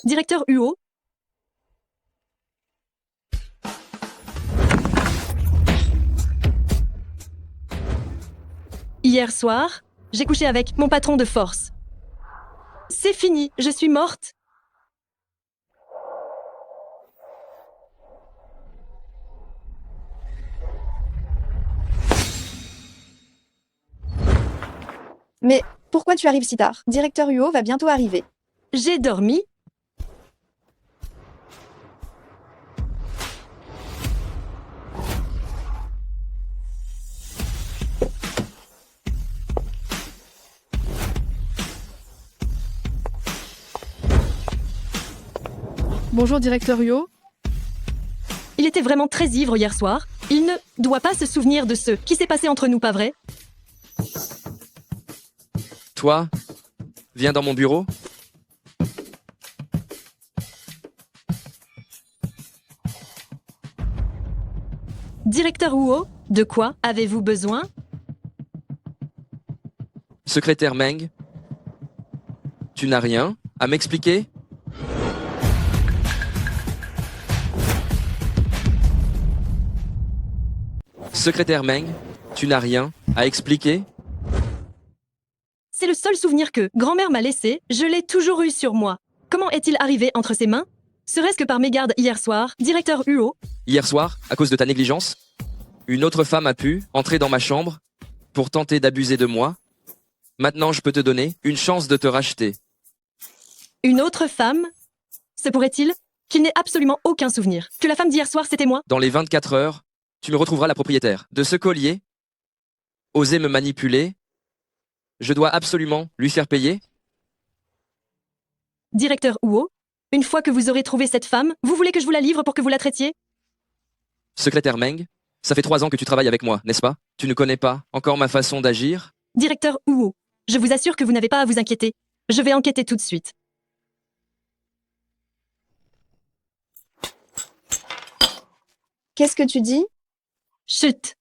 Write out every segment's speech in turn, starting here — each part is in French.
Directeur Huo. Hier soir, j'ai couché avec mon patron de force. C'est fini, je suis morte. Mais pourquoi tu arrives si tard? Directeur Huo va bientôt arriver. J'ai dormi. Bonjour, directeur Huo. Il était vraiment très ivre hier soir. Il ne doit pas se souvenir de ce qui s'est passé entre nous, pas vrai? Toi, viens dans mon bureau. Directeur Huo, de quoi avez-vous besoin? Secrétaire Meng, tu n'as rien à m'expliquer? Secrétaire Meng, tu n'as rien à expliquer? C'est le seul souvenir que grand-mère m'a laissé, je l'ai toujours eu sur moi. Comment est-il arrivé entre ses mains? Serait-ce que par mégarde hier soir, directeur Huo? Hier soir, à cause de ta négligence, une autre femme a pu entrer dans ma chambre pour tenter d'abuser de moi. Maintenant, je peux te donner une chance de te racheter. Une autre femme? Se pourrait-il qu'il n'ait absolument aucun souvenir? Que la femme d'hier soir, c'était moi? Dans les 24 heures, tu me retrouveras la propriétaire de ce collier. Oser me manipuler. Je dois absolument lui faire payer. Directeur Huo, une fois que vous aurez trouvé cette femme, vous voulez que je vous la livre pour que vous la traitiez? Secrétaire Meng, ça fait 3 ans que tu travailles avec moi, n'est-ce pas? Tu ne connais pas encore ma façon d'agir? Directeur Huo, je vous assure que vous n'avez pas à vous inquiéter. Je vais enquêter tout de suite. Qu'est-ce que tu dis? Chut!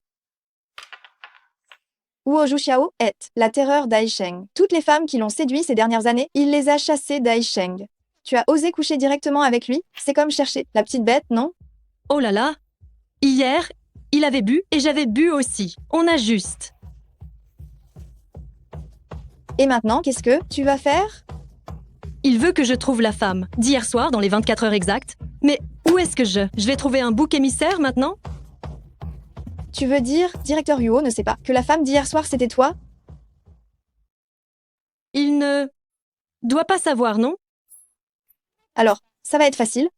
Huo Zhuxiao est la terreur d'Aisheng. Toutes les femmes qui l'ont séduit ces dernières années, il les a chassées d'Aisheng. Tu as osé coucher directement avec lui? C'est comme chercher la petite bête, non? Oh là là! Hier, il avait bu et j'avais bu aussi. On a juste. Et maintenant, qu'est-ce que tu vas faire? Il veut que je trouve la femme d'hier soir dans les 24 heures exactes. Mais où est-ce que je vais trouver un bouc émissaire maintenant? Tu veux dire, directeur Huo ne sait pas que la femme d'hier soir c'était toi? Il ne doit pas savoir, non? Alors, ça va être facile.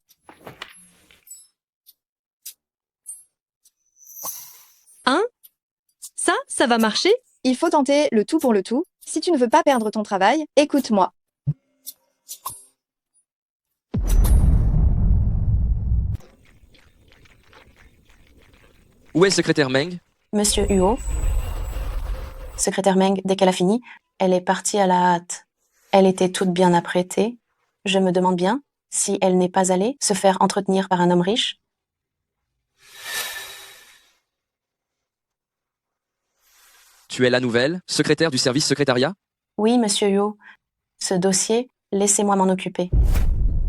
Hein? Ça va marcher? Il faut tenter le tout pour le tout. Si tu ne veux pas perdre ton travail, écoute-moi. Où est secrétaire Meng? Monsieur Huo. Secrétaire Meng, dès qu'elle a fini, elle est partie à la hâte. Elle était toute bien apprêtée. Je me demande bien si elle n'est pas allée se faire entretenir par un homme riche. Tu es la nouvelle secrétaire du service secrétariat? Oui, monsieur Huo. Ce dossier, laissez-moi m'en occuper.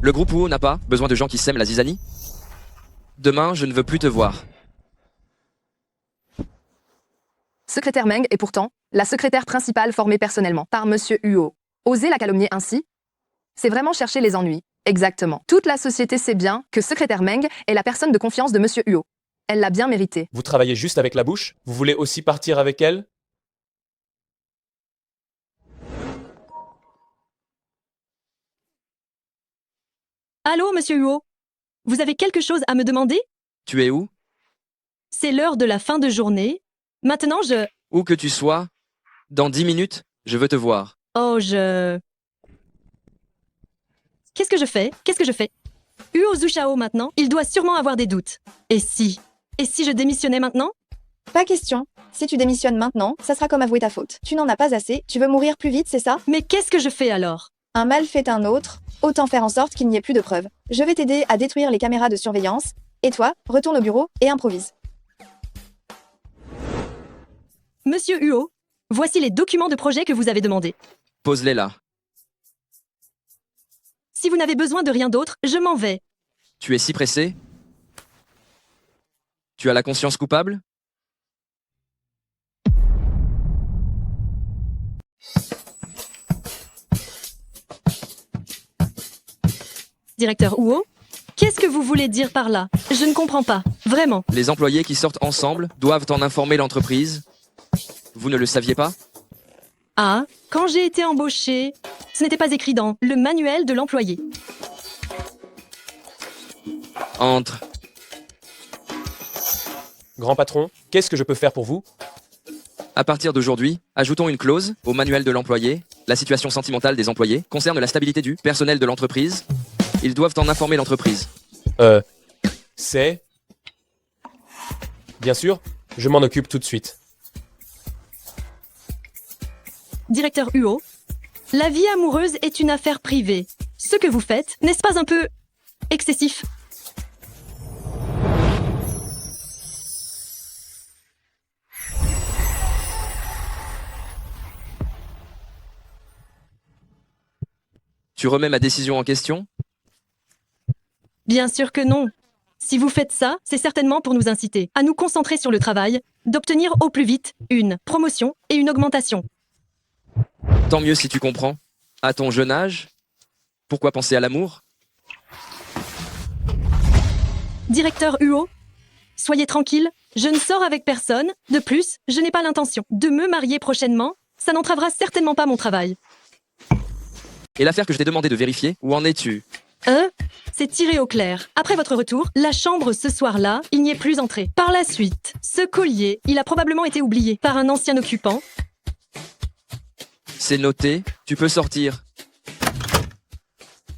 Le groupe Huo n'a pas besoin de gens qui sèment la zizanie? Demain, je ne veux plus te voir. Secrétaire Meng est pourtant la secrétaire principale formée personnellement par Monsieur Huo. Oser la calomnier ainsi, c'est vraiment chercher les ennuis. Exactement. Toute la société sait bien que secrétaire Meng est la personne de confiance de Monsieur Huo. Elle l'a bien mérité. Vous travaillez juste avec la bouche? Vous voulez aussi partir avec elle? Allô, monsieur Huo? Vous avez quelque chose à me demander? Tu es où? C'est l'heure de la fin de journée. Maintenant, Où que tu sois, dans 10 minutes, je veux te voir. Oh, Qu'est-ce que je fais? Huo Zhuxiao maintenant, il doit sûrement avoir des doutes. Et si je démissionnais maintenant? Pas question. Si tu démissionnes maintenant, ça sera comme avouer ta faute. Tu n'en as pas assez, tu veux mourir plus vite, c'est ça? Mais qu'est-ce que je fais alors? Un mal fait un autre, autant faire en sorte qu'il n'y ait plus de preuves. Je vais t'aider à détruire les caméras de surveillance, et toi, retourne au bureau et improvise. Monsieur Huo, voici les documents de projet que vous avez demandés. Pose-les là. Si vous n'avez besoin de rien d'autre, je m'en vais. Tu es si pressé? Tu as la conscience coupable? Directeur Huo, qu'est-ce que vous voulez dire par là? Je ne comprends pas. Vraiment. Les employés qui sortent ensemble doivent en informer l'entreprise. Vous ne le saviez pas? Ah, quand j'ai été embauchée, ce n'était pas écrit dans le manuel de l'employé. Entre. Grand patron, qu'est-ce que je peux faire pour vous? À partir d'aujourd'hui, ajoutons une clause au manuel de l'employé. La situation sentimentale des employés concerne la stabilité du personnel de l'entreprise. Ils doivent en informer l'entreprise. C'est... Bien sûr, je m'en occupe tout de suite. Directeur Huo, la vie amoureuse est une affaire privée. Ce que vous faites, n'est-ce pas un peu excessif? Tu remets ma décision en question? Bien sûr que non. Si vous faites ça, c'est certainement pour nous inciter à nous concentrer sur le travail, d'obtenir au plus vite une promotion et une augmentation. Tant mieux si tu comprends. À ton jeune âge, pourquoi penser à l'amour? Directeur Huo, soyez tranquille, je ne sors avec personne. De plus, je n'ai pas l'intention de me marier prochainement. Ça n'entravera certainement pas mon travail. Et l'affaire que je t'ai demandé de vérifier, où en es-tu? C'est tiré au clair. Après votre retour, la chambre ce soir-là, il n'y est plus entré. Par la suite, ce collier, il a probablement été oublié par un ancien occupant. C'est noté, tu peux sortir.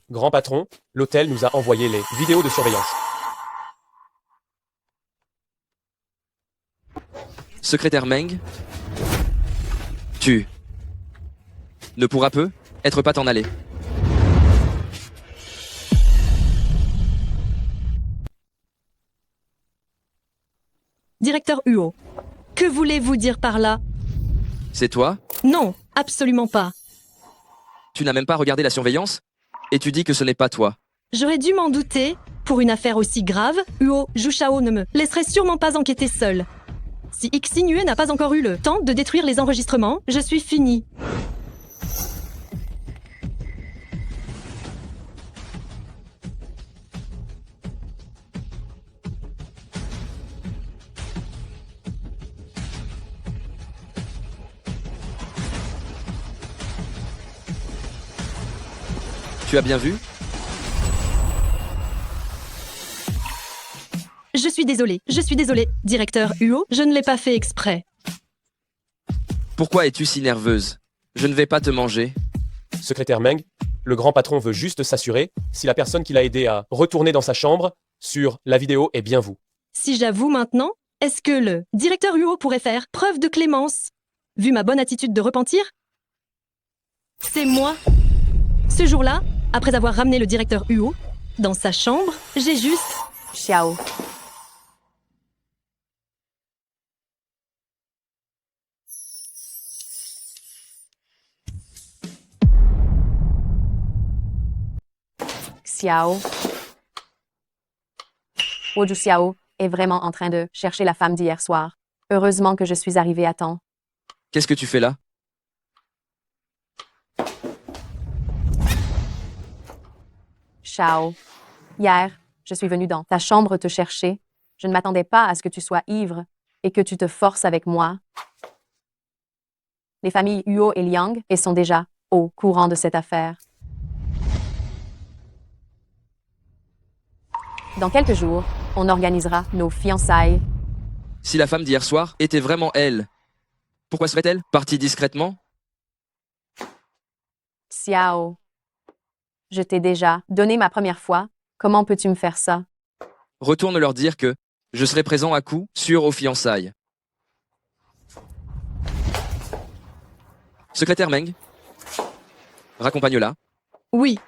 Grand patron, l'hôtel nous a envoyé les vidéos de surveillance. Secrétaire Meng, tu ne pourras peu être pas t'en aller. Directeur Huo, que voulez-vous dire par là? C'est toi? Non, absolument pas. Tu n'as même pas regardé la surveillance? Et tu dis que ce n'est pas toi. J'aurais dû m'en douter. Pour une affaire aussi grave, Huo Jushao ne me laisserait sûrement pas enquêter seul. Si Xinhue n'a pas encore eu le temps de détruire les enregistrements, je suis fini. Tu as bien vu? Je suis désolée, directeur Huo, je ne l'ai pas fait exprès. Pourquoi es-tu si nerveuse? Je ne vais pas te manger. Secrétaire Meng, le grand patron veut juste s'assurer si la personne qui l'a aidé à retourner dans sa chambre sur la vidéo est bien vous. Si j'avoue maintenant, est-ce que le directeur Huo pourrait faire preuve de clémence, vu ma bonne attitude de repentir? C'est moi. Ce jour-là, après avoir ramené le directeur Huo dans sa chambre, j'ai juste... Xiao. Xiao. Woju Xiao est vraiment en train de chercher la femme d'hier soir. Heureusement que je suis arrivée à temps. Qu'est-ce que tu fais là? Xiao. Hier, je suis venue dans ta chambre te chercher. Je ne m'attendais pas à ce que tu sois ivre et que tu te forces avec moi. Les familles Huo et Liang sont déjà au courant de cette affaire. Dans quelques jours, on organisera nos fiançailles. Si la femme d'hier soir était vraiment elle, pourquoi serait-elle partie discrètement? Xiao. Je t'ai déjà donné ma première fois. Comment peux-tu me faire ça? Retourne leur dire que je serai présent à coup sûr aux fiançailles. Secrétaire Meng, raccompagne-la. Oui.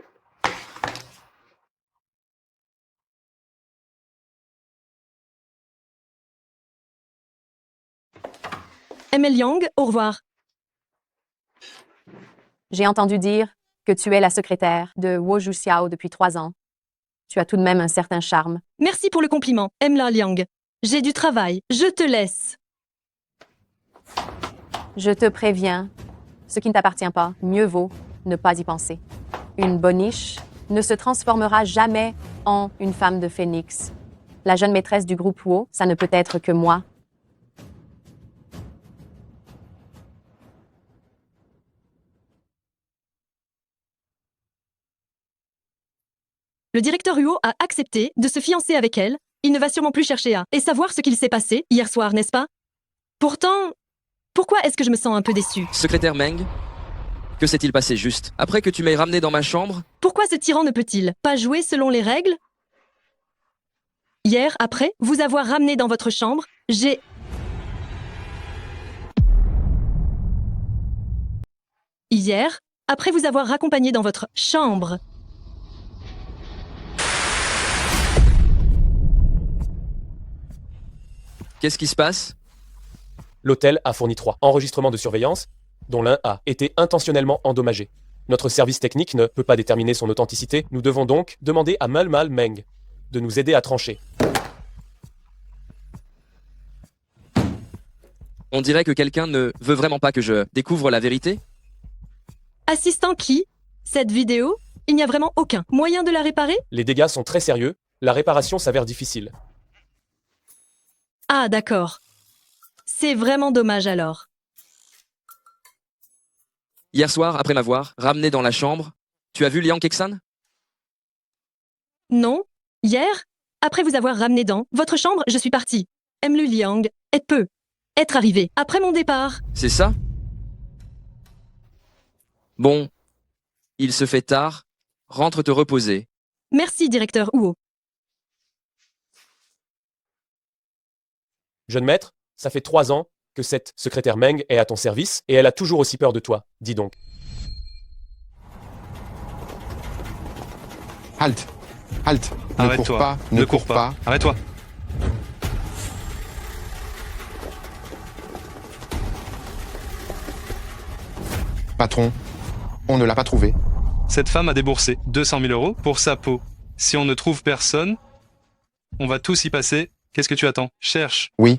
ML Yang, au revoir. J'ai entendu dire que tu es la secrétaire de Woju Xiao depuis 3 ans. Tu as tout de même un certain charme. Merci pour le compliment, Emla Liang. J'ai du travail, je te laisse. Je te préviens, ce qui ne t'appartient pas, mieux vaut ne pas y penser. Une boniche ne se transformera jamais en une femme de phénix. La jeune maîtresse du groupe Wu, ça ne peut être que moi. Le directeur Huo a accepté de se fiancer avec elle. Il ne va sûrement plus chercher à et savoir ce qu'il s'est passé hier soir, n'est-ce pas? Pourtant, pourquoi est-ce que je me sens un peu déçue? Secrétaire Meng, que s'est-il passé juste? Après que tu m'aies ramené dans ma chambre, Pourquoi ce tyran ne peut-il pas jouer selon les règles? Hier, après vous avoir ramené dans votre chambre, j'ai... Hier, après vous avoir raccompagné dans votre chambre, qu'est-ce qui se passe? L'hôtel a fourni 3 enregistrements de surveillance, dont l'un a été intentionnellement endommagé. Notre service technique ne peut pas déterminer son authenticité, nous devons donc demander à Mal Meng de nous aider à trancher. On dirait que quelqu'un ne veut vraiment pas que je découvre la vérité. assistant qui? Cette vidéo? Il n'y a vraiment aucun moyen de la réparer? Les dégâts sont très sérieux, la réparation s'avère difficile. Ah, d'accord. C'est vraiment dommage alors. Hier soir, après m'avoir ramené dans la chambre, tu as vu Liang Kexan? Non? Hier? Après vous avoir ramené dans votre chambre, je suis partie. Emlu Liang peut être arrivé après mon départ. C'est ça? Bon, il se fait tard, rentre te reposer. Merci, directeur Huo. Jeune maître, ça fait 3 ans que cette secrétaire Meng est à ton service et elle a toujours aussi peur de toi. Dis donc. Halte. Halte. Ne cours Arrête-toi. pas. Ne cours pas. Arrête-toi. Patron, on ne l'a pas trouvé. Cette femme a déboursé 200 000 euros pour sa peau. Si on ne trouve personne, on va tous y passer. Qu'est-ce que tu attends? Cherche. Oui.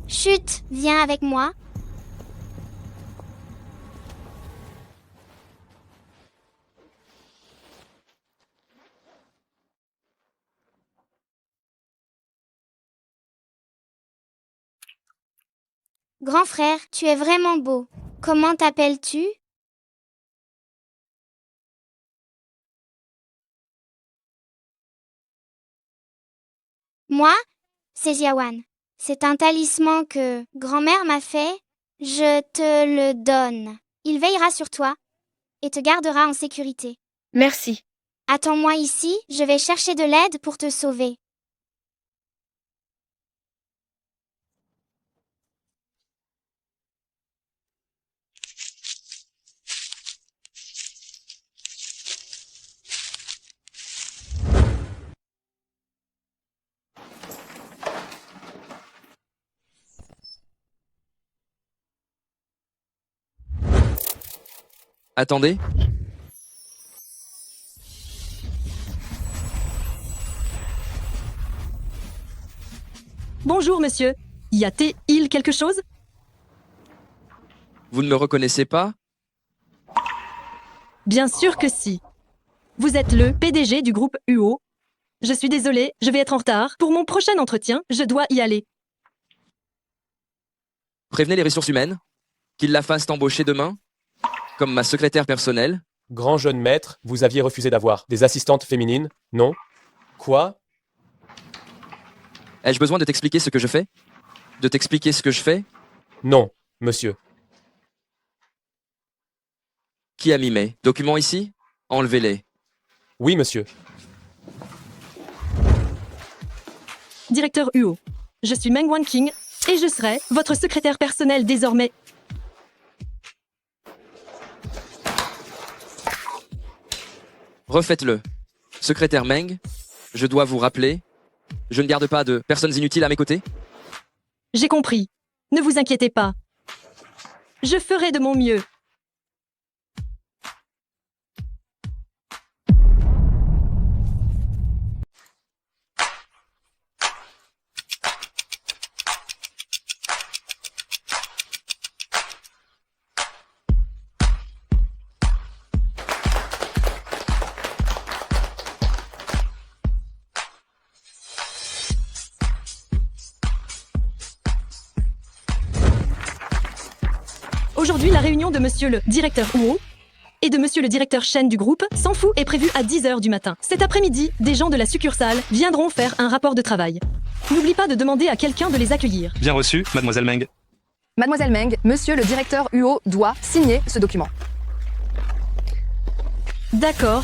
Chut, viens avec moi. Grand frère, tu es vraiment beau. Comment t'appelles-tu? Moi, c'est Jiawan. C'est un talisman que grand-mère m'a fait. Je te le donne. Il veillera sur toi et te gardera en sécurité. Merci. Attends-moi ici, je vais chercher de l'aide pour te sauver. Attendez. Bonjour, monsieur. Y a-t-il quelque chose? Vous ne me reconnaissez pas? Bien sûr que si. Vous êtes le PDG du groupe UO. Je suis désolée, je vais être en retard. Pour mon prochain entretien, je dois y aller. Prévenez les ressources humaines qu'ils la fassent embaucher demain, comme ma secrétaire personnelle. Grand jeune maître, vous aviez refusé d'avoir des assistantes féminines, non? Quoi? Ai-je besoin de t'expliquer ce que je fais? De t'expliquer ce que je fais? Non, monsieur. Qui a mis mes documents ici? Enlevez-les. Oui, monsieur. directeur Huo. Je suis Meng Wanqing et je serai votre secrétaire personnel désormais. Refaites-le. Secrétaire Meng, je dois vous rappeler, je ne garde pas de personnes inutiles à mes côtés. J'ai compris. Ne vous inquiétez pas. Je ferai de mon mieux. Aujourd'hui, la réunion de monsieur le directeur Huo et de monsieur le directeur Shen du groupe S'en fout est prévue à 10h du matin. Cet après-midi, des gens de la succursale viendront faire un rapport de travail. N'oublie pas de demander à quelqu'un de les accueillir. Bien reçu, mademoiselle Meng. Mademoiselle Meng, monsieur le directeur Huo doit signer ce document. D'accord.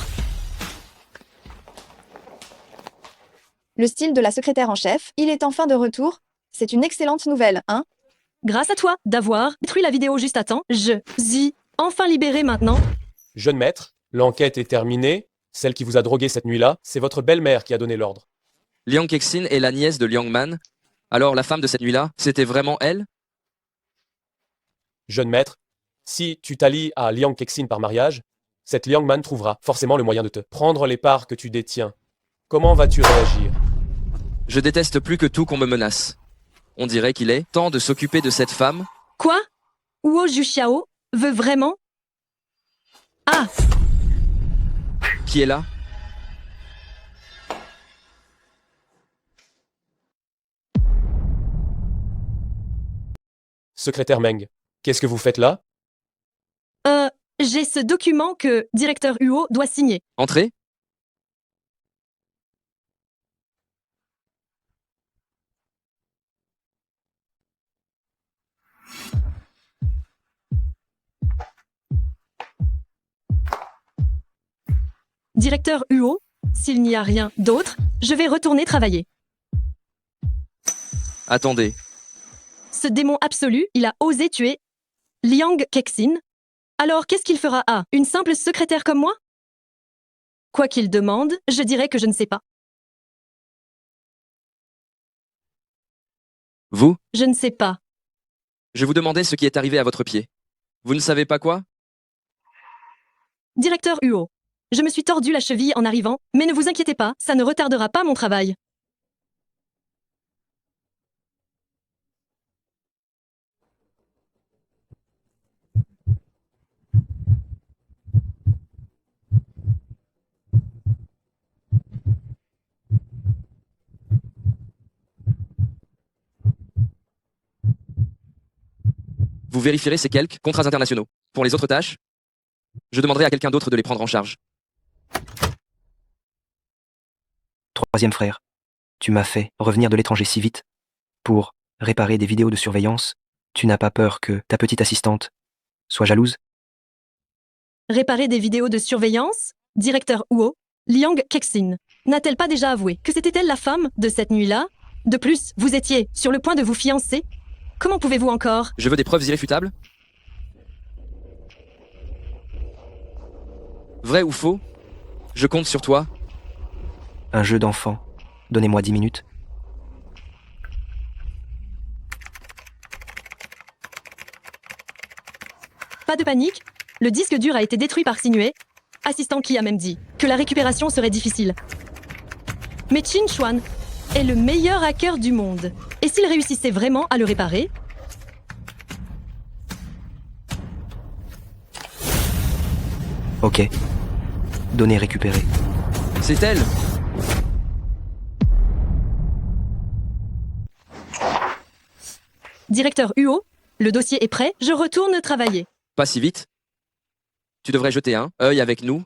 Le style de la secrétaire en chef, il est enfin de retour. C'est une excellente nouvelle, hein? Grâce à toi d'avoir détruit la vidéo juste à temps, je suis enfin libéré maintenant. Jeune maître, l'enquête est terminée. Celle qui vous a drogué cette nuit-là, c'est votre belle-mère qui a donné l'ordre. Liang Kexin est la nièce de Liang Man. Alors la femme de cette nuit-là, c'était vraiment elle? Jeune maître, si tu t'allies à Liang Kexin par mariage, cette Liang Man trouvera forcément le moyen de te prendre les parts que tu détiens. Comment vas-tu réagir? Je déteste plus que tout qu'on me menace. On dirait qu'il est temps de s'occuper de cette femme. Quoi? Huo Juxiao veut vraiment? Ah! Qui est là? Secrétaire Meng, qu'est-ce que vous faites là? J'ai ce document que directeur Huo doit signer. Entrez. Directeur Huo, s'il n'y a rien d'autre, je vais retourner travailler. Attendez. Ce démon absolu, il a osé tuer Liang Kexin. Alors qu'est-ce qu'il fera à une simple secrétaire comme moi? Quoi qu'il demande, je dirais que je ne sais pas. Vous? Je ne sais pas. Je vous demandais ce qui est arrivé à votre pied. Vous ne savez pas quoi? Directeur Huo, je me suis tordu la cheville en arrivant, mais ne vous inquiétez pas, ça ne retardera pas mon travail. Vous vérifierez ces quelques contrats internationaux. Pour les autres tâches, je demanderai à quelqu'un d'autre de les prendre en charge. Troisième frère, tu m'as fait revenir de l'étranger si vite pour réparer des vidéos de surveillance. Tu n'as pas peur que ta petite assistante soit jalouse? Réparer des vidéos de surveillance? Directeur Huo, Liang Kexin, n'a-t-elle pas déjà avoué que c'était elle la femme de cette nuit-là? De plus, vous étiez sur le point de vous fiancer. Comment pouvez-vous encore? Je veux des preuves irréfutables. Vrai ou faux? Je compte sur toi. Un jeu d'enfant. Donnez-moi 10 minutes. Pas de panique, le disque dur a été détruit par Sinue, assistant qui a même dit que la récupération serait difficile. Mais Qin Xuan est le meilleur hacker du monde. Et s'il réussissait vraiment à le réparer? Ok. Données récupérées. C'est elle. Directeur Huo, le dossier est prêt, je retourne travailler. Pas si vite. Tu devrais jeter un œil avec nous.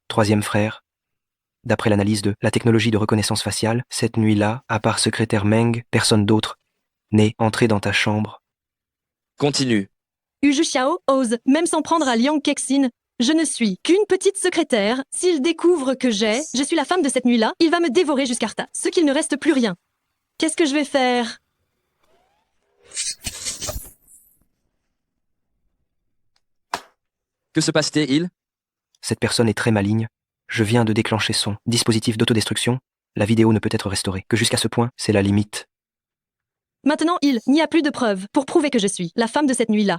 Troisième frère. D'après l'analyse de la technologie de reconnaissance faciale, cette nuit-là, à part secrétaire Meng, personne d'autre n'est entré dans ta chambre. Continue. Yu Xiao ose, même s'en prendre à Liang Kexin. Je ne suis qu'une petite secrétaire. S'il découvre que je suis la femme de cette nuit-là, il va me dévorer jusqu'à Arta, ce qu'il ne reste plus rien. Qu'est-ce que je vais faire? Que se passe-t-il? Cette personne est très maligne. Je viens de déclencher son dispositif d'autodestruction. La vidéo ne peut être restaurée que jusqu'à ce point, c'est la limite. Maintenant, il n'y a plus de preuves pour prouver que je suis la femme de cette nuit-là.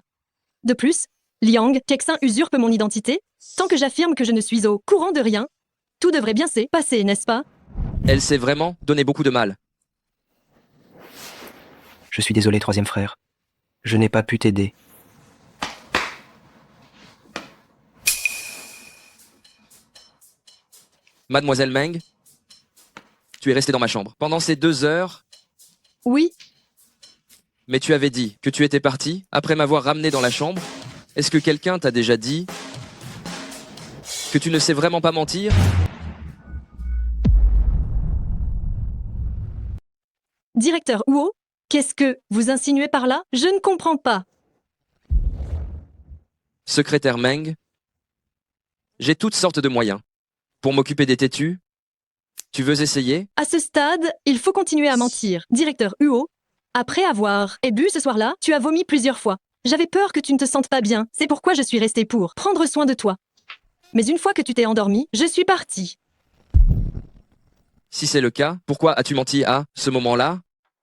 De plus, Liang Kexin usurpe mon identité. Tant que j'affirme que je ne suis au courant de rien, tout devrait bien se passer, n'est-ce pas? Elle s'est vraiment donné beaucoup de mal. Je suis désolé, troisième frère. Je n'ai pas pu t'aider. Mademoiselle Meng, tu es restée dans ma chambre pendant ces 2 heures, Oui, mais tu avais dit que tu étais partie après m'avoir ramené dans la chambre. Est-ce que quelqu'un t'a déjà dit que tu ne sais vraiment pas mentir? directeur Huo, qu'est-ce que vous insinuez par là? Je ne comprends pas. Secrétaire Meng, j'ai toutes sortes de moyens pour m'occuper des têtus. Tu veux essayer? À ce stade, il faut continuer à mentir. Directeur Huo, après avoir bu ce soir-là, tu as vomi plusieurs fois. J'avais peur que tu ne te sentes pas bien. C'est pourquoi je suis restée pour prendre soin de toi. Mais une fois que tu t'es endormi, je suis partie. Si c'est le cas, pourquoi as-tu menti à ce moment-là?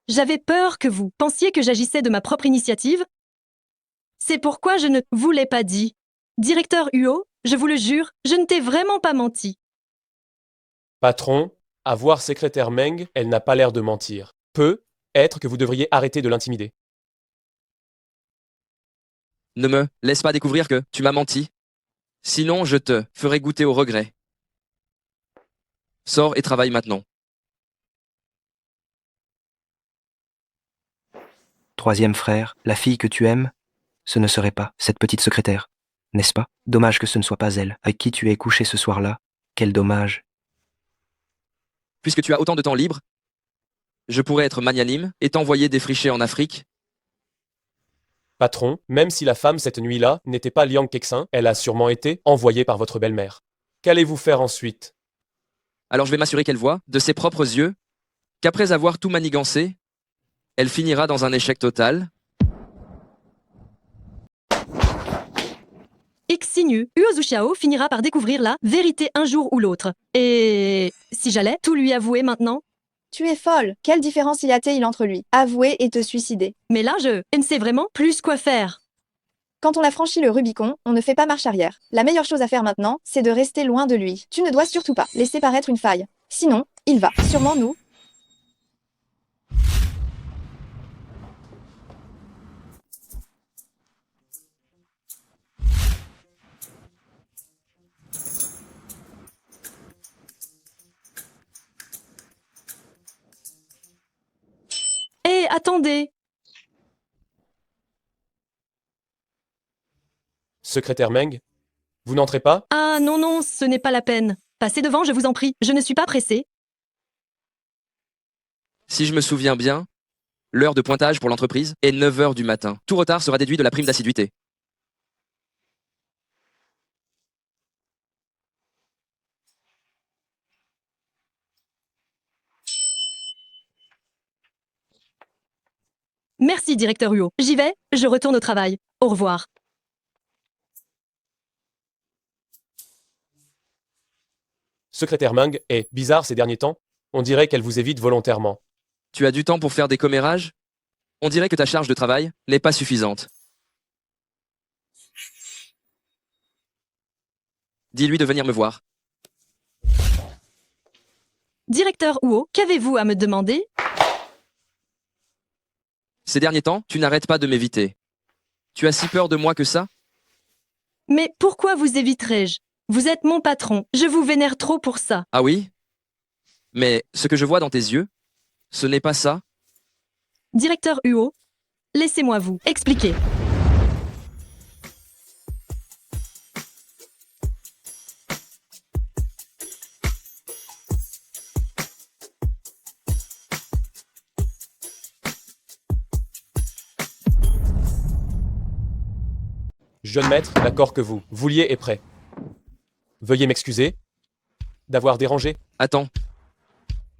J'avais peur que vous pensiez que j'agissais de ma propre initiative. C'est pourquoi je ne vous l'ai pas dit. Directeur Huo, je vous le jure, je ne t'ai vraiment pas menti. Patron, à voir secrétaire Meng, elle n'a pas l'air de mentir. Peut être que vous devriez arrêter de l'intimider. Ne me laisse pas découvrir que tu m'as menti. Sinon, je te ferai goûter au regret. Sors et travaille maintenant. Troisième frère, la fille que tu aimes, ce ne serait pas cette petite secrétaire, n'est-ce pas? Dommage que ce ne soit pas elle avec qui tu es couché ce soir-là. Quel dommage. Puisque tu as autant de temps libre, je pourrais être magnanime et t'envoyer défricher en Afrique. Patron, même si la femme cette nuit-là n'était pas Liang Kexin, elle a sûrement été envoyée par votre belle-mère. Qu'allez-vous faire ensuite? Alors je vais m'assurer qu'elle voit, de ses propres yeux, qu'après avoir tout manigancé, elle finira dans un échec total. Xinyu, Huo Zuxiao finira par découvrir la vérité un jour ou l'autre. Et si j'allais tout lui avouer maintenant? Tu es folle. Quelle différence y a-t-il entre lui, avouer et te suicider? Mais là, je ne sais vraiment plus quoi faire. Quand on a franchi le Rubicon, on ne fait pas marche arrière. La meilleure chose à faire maintenant, c'est de rester loin de lui. Tu ne dois surtout pas laisser paraître une faille. Sinon, il va sûrement nous. Hé, attendez! Secrétaire Meng, vous n'entrez pas? Ah non, non, ce n'est pas la peine. Passez devant, je vous en prie. Je ne suis pas pressée. Si je me souviens bien, l'heure de pointage pour l'entreprise est 9 heures du matin. Tout retard sera déduit de la prime d'assiduité. Merci, directeur Huo. J'y vais, je retourne au travail. Au revoir. Secrétaire Meng est bizarre ces derniers temps. On dirait qu'elle vous évite volontairement. Tu as du temps pour faire des commérages? On dirait que ta charge de travail n'est pas suffisante. Dis-lui de venir me voir. Directeur Huo, qu'avez-vous à me demander? Ces derniers temps, tu n'arrêtes pas de m'éviter. Tu as si peur de moi que ça? Mais pourquoi vous éviterais-je? Vous êtes mon patron, je vous vénère trop pour ça. Ah oui? Mais ce que je vois dans tes yeux, ce n'est pas ça? Directeur Huo, laissez-moi vous expliquer. Jeune maître, l'accord que vous vouliez est prêt. Veuillez m'excuser d'avoir dérangé. Attends,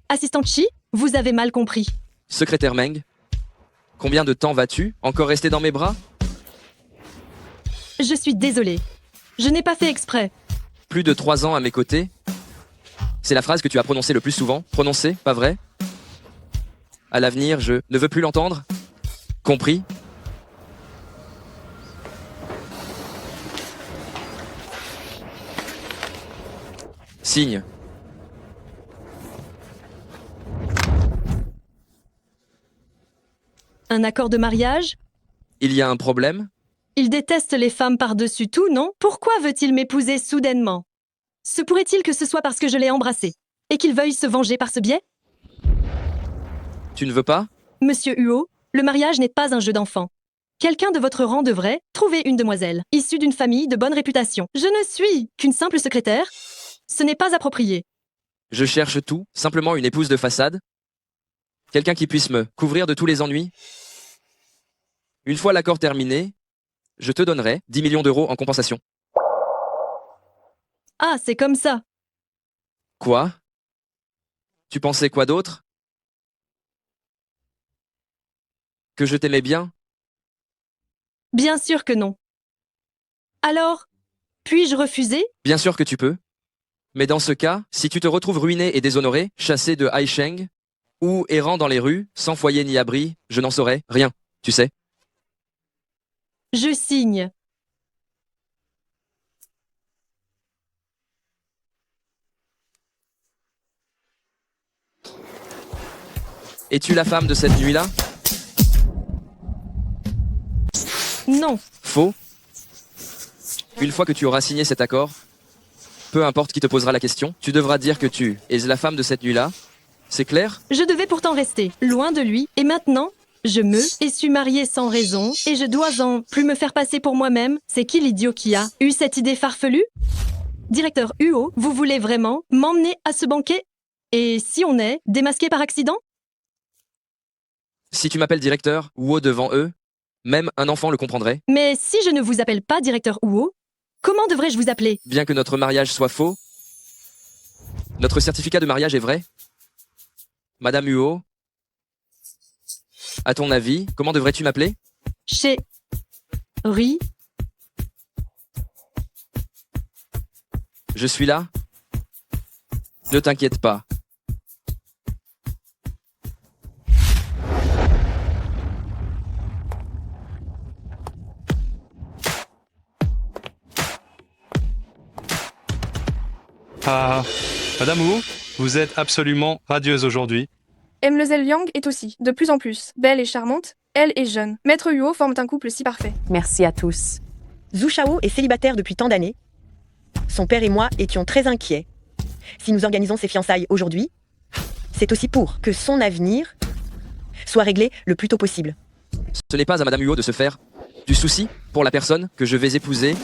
Assistant Chi, vous avez mal compris. secrétaire Meng. Combien de temps vas-tu encore rester dans mes bras? Je suis désolée. Je n'ai pas fait exprès. Plus de 3 ans à mes côtés? C'est la phrase que tu as prononcée le plus souvent. Prononcée, pas vrai? À l'avenir, je ne veux plus l'entendre. Compris? Signe. Un accord de mariage? Il y a un problème? Il déteste les femmes par-dessus tout, non? Pourquoi veut-il m'épouser soudainement? Se pourrait-il que ce soit parce que je l'ai embrassé et qu'il veuille se venger par ce biais? Tu ne veux pas? Monsieur Huo, le mariage n'est pas un jeu d'enfant. Quelqu'un de votre rang devrait trouver une demoiselle, issue d'une famille de bonne réputation. Je ne suis qu'une simple secrétaire. Ce n'est pas approprié. Je cherche tout, simplement une épouse de façade. Quelqu'un qui puisse me couvrir de tous les ennuis. Une fois l'accord terminé, je te donnerai 10 millions d'euros en compensation. Ah, c'est comme ça. Quoi? Tu pensais quoi d'autre? Que je t'aimais bien? Bien sûr que non. Alors, puis-je refuser? Bien sûr que tu peux. Mais dans ce cas, si tu te retrouves ruiné et déshonoré, chassé de Haisheng, ou errant dans les rues, sans foyer ni abri, je n'en saurais rien, tu sais. Je signe. Es-tu la femme de cette nuit-là? Non. Faux. Une fois que tu auras signé cet accord, peu importe qui te posera la question, tu devras dire que tu es la femme de cette nuit-là. C'est clair? Je devais pourtant rester loin de lui, et maintenant, je me suis mariée sans raison, et je dois en plus me faire passer pour moi-même. C'est qui l'idiot qui a eu cette idée farfelue? Directeur Huo, vous voulez vraiment m'emmener à ce banquet? Et si on est démasqué par accident? Si tu m'appelles directeur Huo devant eux, même un enfant le comprendrait. Mais si je ne vous appelle pas directeur Huo, comment devrais-je vous appeler? Bien que notre mariage soit faux, notre certificat de mariage est vrai. Madame Huo, à ton avis, comment devrais-tu m'appeler? Ri. Je suis là. Ne t'inquiète pas. Ah, Madame Wu, vous êtes absolument radieuse aujourd'hui. Mlle Liang est aussi, de plus en plus, belle et charmante. Elle est jeune. Maître Huo forment un couple si parfait. Merci à tous. Zhu Shao est célibataire depuis tant d'années. Son père et moi étions très inquiets. Si nous organisons ses fiançailles aujourd'hui, c'est aussi pour que son avenir soit réglé le plus tôt possible. Ce n'est pas à Madame Huo de se faire du souci pour la personne que je vais épouser.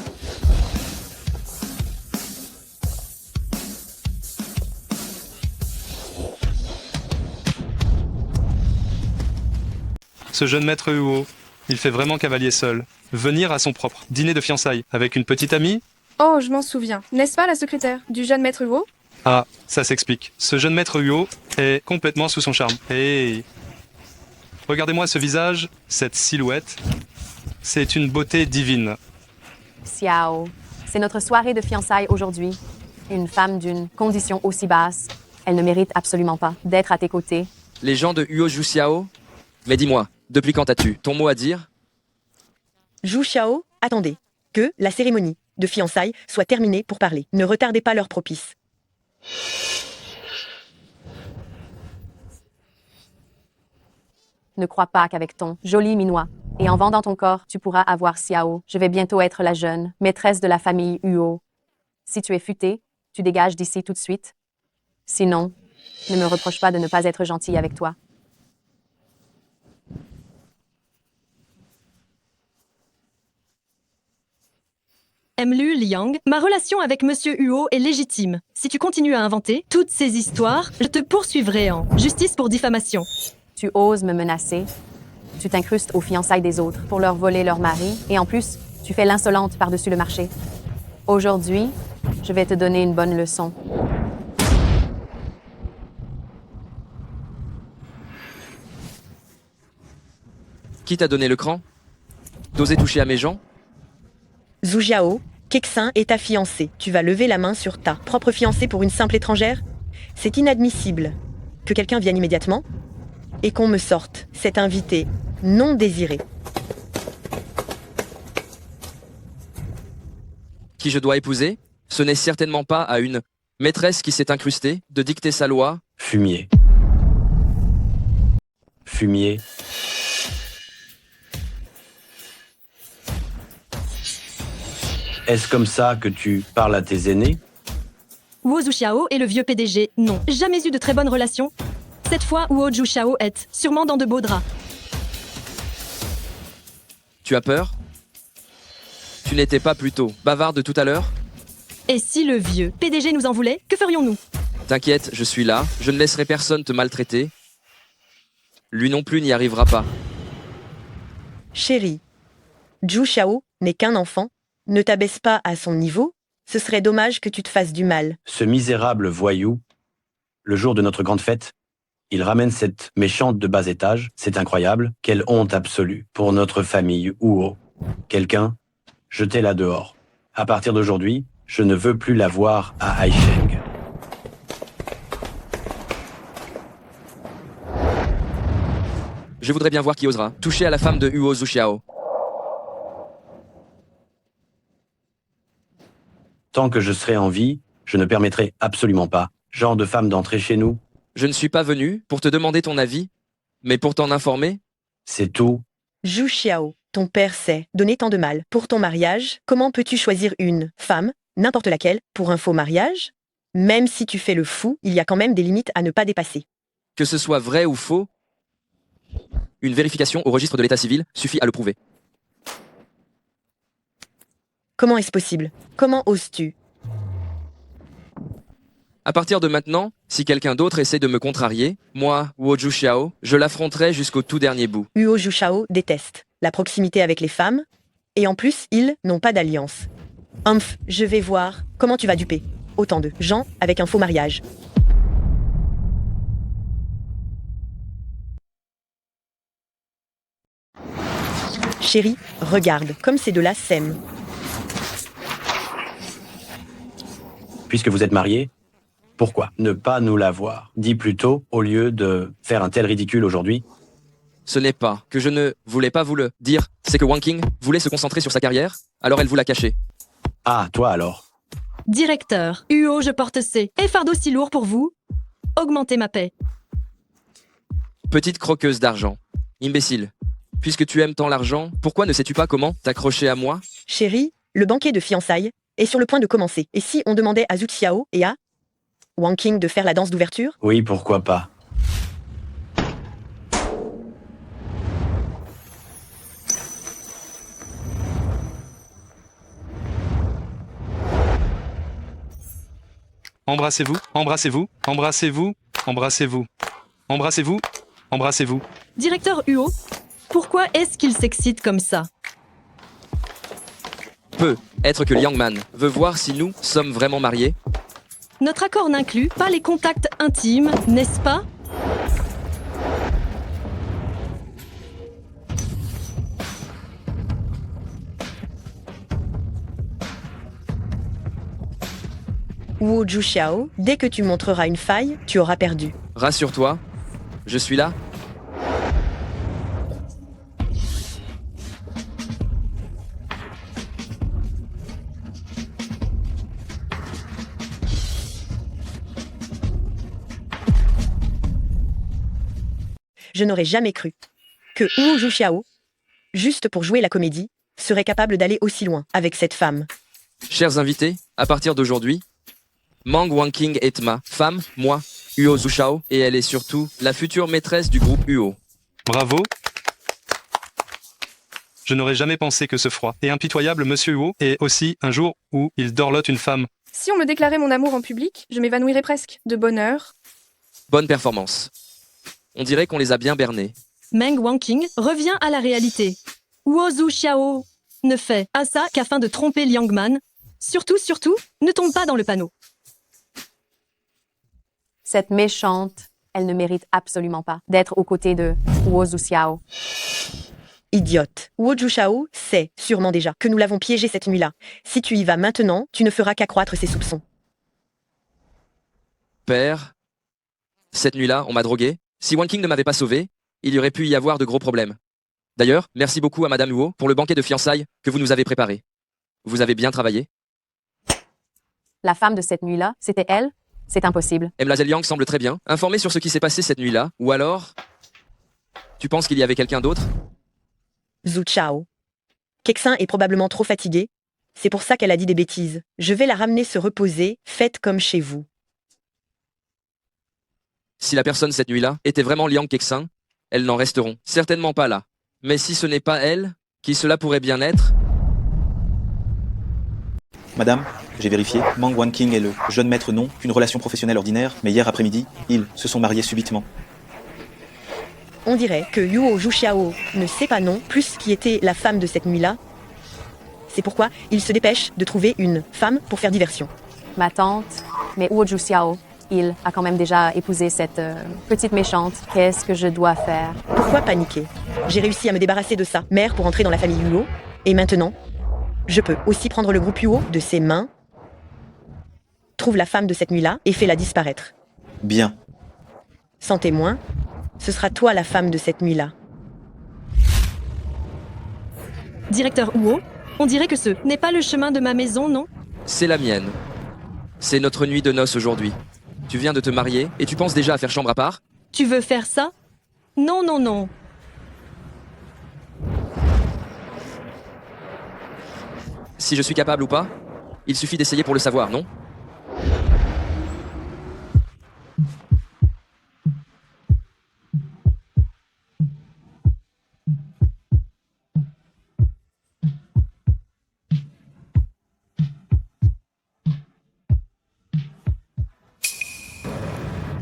Ce jeune maître Huo, il fait vraiment cavalier seul. Venir à son propre dîner de fiançailles avec une petite amie? Oh, je m'en souviens. N'est-ce pas la secrétaire du jeune maître Huo? Ah, ça s'explique. Ce jeune maître Huo est complètement sous son charme. Hey! Regardez-moi ce visage, cette silhouette. C'est une beauté divine. Xiao, c'est notre soirée de fiançailles aujourd'hui. Une femme d'une condition aussi basse, elle ne mérite absolument pas d'être à tes côtés. Les gens de Huo Juxiao? Mais dis-moi, depuis quand as-tu ton mot à dire? Zhu Xiao, attendez que la cérémonie de fiançailles soit terminée pour parler. Ne retardez pas l'heure propice. Ne crois pas qu'avec ton joli minois et en vendant ton corps, tu pourras avoir Xiao. Je vais bientôt être la jeune maîtresse de la famille Huo. Si tu es futé, tu dégages d'ici tout de suite. Sinon, ne me reproche pas de ne pas être gentil avec toi. Mlu Liang, ma relation avec Monsieur Huo est légitime. Si tu continues à inventer toutes ces histoires, je te poursuivrai en justice pour diffamation. Tu oses me menacer. Tu t'incrustes aux fiançailles des autres pour leur voler leur mari. Et en plus, Tu fais l'insolente par-dessus le marché. Aujourd'hui, je vais te donner une bonne leçon. Qui t'a donné le cran? D'oser toucher à mes gens? Zhu Jiao, Kexin est ta fiancée. Tu vas lever la main sur ta propre fiancée pour une simple étrangère? C'est inadmissible. Que quelqu'un vienne immédiatement et qu'on me sorte cet invité non désiré. Qui je dois épouser? Ce n'est certainement pas à une maîtresse qui s'est incrustée de dicter sa loi. Fumier. Fumier. Est-ce comme ça que tu parles à tes aînés? Wu Zuxiao et le vieux PDG n'ont jamais eu de très bonnes relations. Cette fois, Wu Zuxiao est sûrement dans de beaux draps. Tu as peur? Tu n'étais pas plutôt bavarde tout à l'heure? Et si le vieux PDG nous en voulait, que ferions-nous? T'inquiète, je suis là, je ne laisserai personne te maltraiter. Lui non plus n'y arrivera pas. Chérie, Zhu Xiao n'est qu'un enfant. Ne t'abaisse pas à son niveau. Ce serait dommage que tu te fasses du mal. Ce misérable voyou, le jour de notre grande fête, il ramène cette méchante de bas étage. C'est incroyable. Quelle honte absolue pour notre famille Huo. Quelqu'un, jetez-la dehors. À partir d'aujourd'hui, je ne veux plus la voir à Aisheng. Je voudrais bien voir qui osera toucher à la femme de Huo Zuxiao. Tant que je serai en vie, je ne permettrai absolument pas, genre de femme, d'entrer chez nous. Je ne suis pas venu pour te demander ton avis, mais pour t'en informer. C'est tout. Zhu Xiao, ton père s'est donné tant de mal pour ton mariage. Comment peux-tu choisir une femme, n'importe laquelle, pour un faux mariage? Même si tu fais le fou, il y a quand même des limites à ne pas dépasser. Que ce soit vrai ou faux, une vérification au registre de l'état civil suffit à le prouver. Comment est-ce possible? Comment oses-tu? À partir de maintenant, si quelqu'un d'autre essaie de me contrarier, moi, Wu Zuxiao, je l'affronterai jusqu'au tout dernier bout. Huo Zuxiao déteste la proximité avec les femmes, et en plus, ils n'ont pas d'alliance. Humph, je vais voir comment tu vas duper autant de gens avec un faux mariage. Chérie, regarde comme ces deux-là s'aiment. Puisque vous êtes mariés, pourquoi ne pas nous la voir? Dis plutôt, au lieu de faire un tel ridicule aujourd'hui. Ce n'est pas que je ne voulais pas vous le dire, c'est que Wang Qing voulait se concentrer sur sa carrière, alors elle vous l'a caché. Ah, toi alors. Directeur, Huo, je porte ces et fardeau si lourd pour vous. Augmentez ma paix. Petite croqueuse d'argent. Imbécile. Puisque tu aimes tant l'argent, pourquoi ne sais-tu pas comment t'accrocher à moi? Chérie, le banquet de fiançailles est sur le point de commencer. Et si on demandait à Zhu Xiao et à Wang Qing de faire la danse d'ouverture? Oui, pourquoi pas. Embrassez-vous, embrassez-vous, embrassez-vous, embrassez-vous, embrassez-vous, embrassez-vous. Directeur Huo, pourquoi est-ce qu'il s'excite comme ça? Peut être que Liang Man veut voir si nous sommes vraiment mariés. Notre accord n'inclut pas les contacts intimes, n'est-ce pas? Wu Zuxiao, dès que tu montreras une faille, tu auras perdu. Rassure-toi, je suis là. Je n'aurais jamais cru que Wu Zuxiao, juste pour jouer la comédie, serait capable d'aller aussi loin avec cette femme. Chers invités, à partir d'aujourd'hui, Mang Wanqing est ma femme, moi, Huo Zuxiao, et elle est surtout la future maîtresse du groupe Huo. Bravo. Je n'aurais jamais pensé que ce froid et impitoyable Monsieur Huo est aussi un jour où il dorlote une femme. Si on me déclarait mon amour en public, je m'évanouirais presque, de bonheur. Bonne performance. On dirait qu'on les a bien bernés. Meng Wanqing revient à la réalité. Wu Zuxiao, ne fait à ça qu'afin de tromper Liangman. Surtout, ne tombe pas dans le panneau. Cette méchante, elle ne mérite absolument pas d'être aux côtés de Huo Zuxiao. Idiote. Wu Zhushao sait sûrement déjà que nous l'avons piégé cette nuit-là. Si tu y vas maintenant, tu ne feras qu'accroître ses soupçons. Père, cette nuit-là, on m'a drogué. Si One King ne m'avait pas sauvé, il y aurait pu y avoir de gros problèmes. D'ailleurs, merci beaucoup à Madame Huo pour le banquet de fiançailles que vous nous avez préparé. Vous avez bien travaillé. La femme de cette nuit-là, c'était elle? C'est impossible. Mla Zeliang semble très bien informée sur ce qui s'est passé cette nuit-là. Ou alors, tu penses qu'il y avait quelqu'un d'autre? Zhu Chao. Kexin est probablement trop fatiguée. C'est pour ça qu'elle a dit des bêtises. Je vais la ramener se reposer, faites comme chez vous. Si la personne cette nuit-là était vraiment Liang Kexin, elles n'en resteront certainement pas là. Mais si ce n'est pas elle, qui cela pourrait bien être? Madame, j'ai vérifié, Mang Wanqing et le jeune maître n'ont qu'une relation professionnelle ordinaire, mais hier après-midi, ils se sont mariés subitement. On dirait que Huo Zhuxiao ne sait pas non plus qui était la femme de cette nuit-là. C'est pourquoi il se dépêche de trouver une femme pour faire diversion. Ma tante, mais Huo Zhuxiao, il a quand même déjà épousé cette petite méchante. Qu'est-ce que je dois faire? Pourquoi paniquer? J'ai réussi à me débarrasser de sa mère pour entrer dans la famille Huo, et maintenant, je peux aussi prendre le groupe Huo de ses mains. Trouve la femme de cette nuit-là et fais-la disparaître. Bien. Sans témoin, ce sera toi la femme de cette nuit-là. Directeur Huo, on dirait que ce n'est pas le chemin de ma maison, non? C'est la mienne. C'est notre nuit de noces aujourd'hui. Tu viens de te marier et tu penses déjà à faire chambre à part? Tu veux faire ça? Non, non, non. Si je suis capable ou pas? Il suffit d'essayer pour le savoir, non?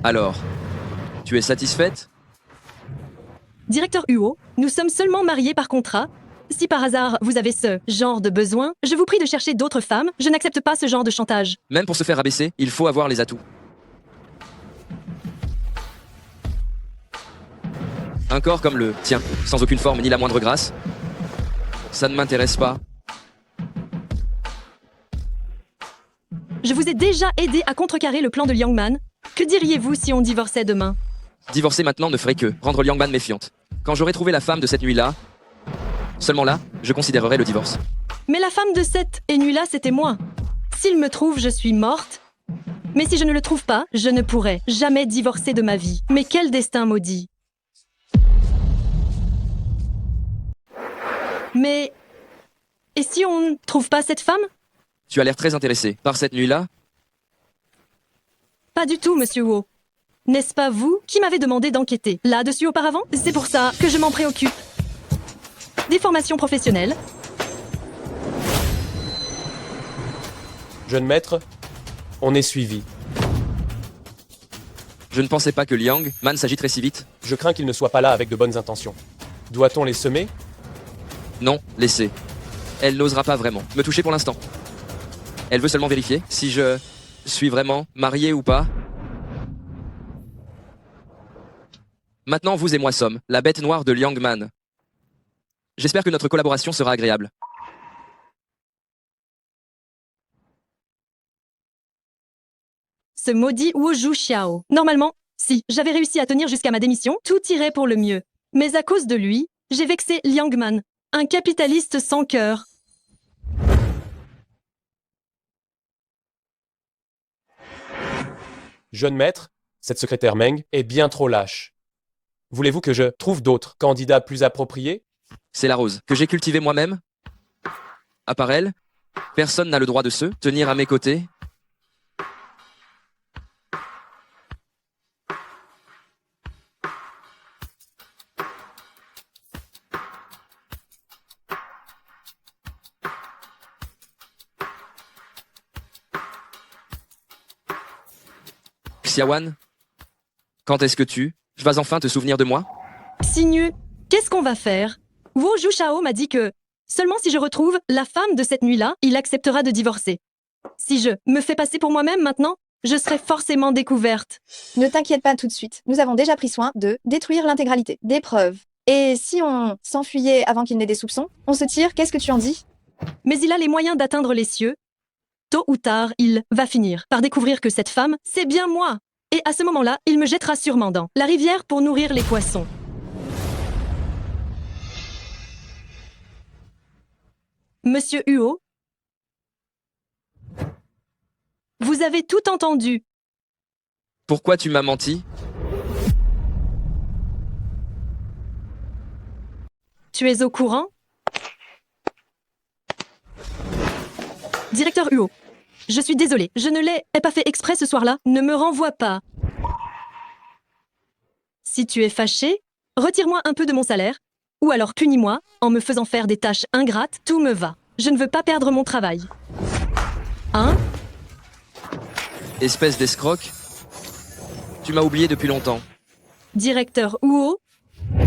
Alors, tu es satisfaite? Directeur Huo, nous sommes seulement mariés par contrat. Si par hasard vous avez ce genre de besoin, je vous prie de chercher d'autres femmes. Je n'accepte pas ce genre de chantage. Même pour se faire abaisser, il faut avoir les atouts. Un corps comme le tien, sans aucune forme ni la moindre grâce, ça ne m'intéresse pas. Je vous ai déjà aidé à contrecarrer le plan de Liangman. Que diriez-vous si on divorçait demain? Divorcer maintenant ne ferait que rendre Liangman méfiante. Quand j'aurai trouvé la femme de cette nuit-là, seulement là, je considérerai le divorce. Mais la femme de cette nuit-là, c'était moi. S'il me trouve, je suis morte. Mais si je ne le trouve pas, je ne pourrai jamais divorcer de ma vie. Mais quel destin maudit. Mais... et si on ne trouve pas cette femme? Tu as l'air très intéressé par cette nuit-là? Pas du tout, monsieur Huo. N'est-ce pas vous qui m'avez demandé d'enquêter là-dessus auparavant? C'est pour ça que je m'en préoccupe. Des formations professionnelles. Jeune maître, on est suivi. Je ne pensais pas que Liang Man s'agiterait si vite. Je crains qu'il ne soit pas là avec de bonnes intentions. Doit-on les semer? Non, laissez. Elle n'osera pas vraiment me toucher pour l'instant. Elle veut seulement vérifier si je suis vraiment marié ou pas. Maintenant, vous et moi sommes la bête noire de Liang Man. J'espère que notre collaboration sera agréable. Ce maudit Wu Zhuxiao. Normalement, si j'avais réussi à tenir jusqu'à ma démission, tout irait pour le mieux. Mais à cause de lui, j'ai vexé Liangman, un capitaliste sans cœur. Jeune maître, cette secrétaire Meng est bien trop lâche. Voulez-vous que je trouve d'autres candidats plus appropriés? C'est la rose que j'ai cultivée moi-même. À part elle, personne n'a le droit de se tenir à mes côtés. Xiaowan, quand est-ce que tu vas enfin te souvenir de moi? Signeux, qu'est-ce qu'on va faire? Wu Zhuxiao m'a dit que Seulement si je retrouve la femme de cette nuit-là, il acceptera de divorcer. Si je me fais passer pour moi-même maintenant, je serai forcément découverte. Ne t'inquiète pas tout de suite. Nous avons déjà pris soin de détruire l'intégralité des preuves. Et si on s'enfuyait avant qu'il n'ait des soupçons, on se tire, qu'est-ce que tu en dis? Mais il a les moyens d'atteindre les cieux. Tôt ou tard, il va finir par découvrir que cette femme, c'est bien moi. Et à ce moment-là, il me jettera sûrement dans la rivière pour nourrir les poissons. Monsieur Huo, vous avez tout entendu. Pourquoi tu m'as menti? Tu es au courant? Directeur Huo, je suis désolée, je ne l'ai pas fait exprès ce soir-là, ne me renvoie pas. Si tu es fâché, retire-moi un peu de mon salaire, ou alors punis-moi en me faisant faire des tâches ingrates, tout me va. Je ne veux pas perdre mon travail. Hein? Espèce d'escroc. Tu m'as oublié depuis longtemps. Directeur Huo,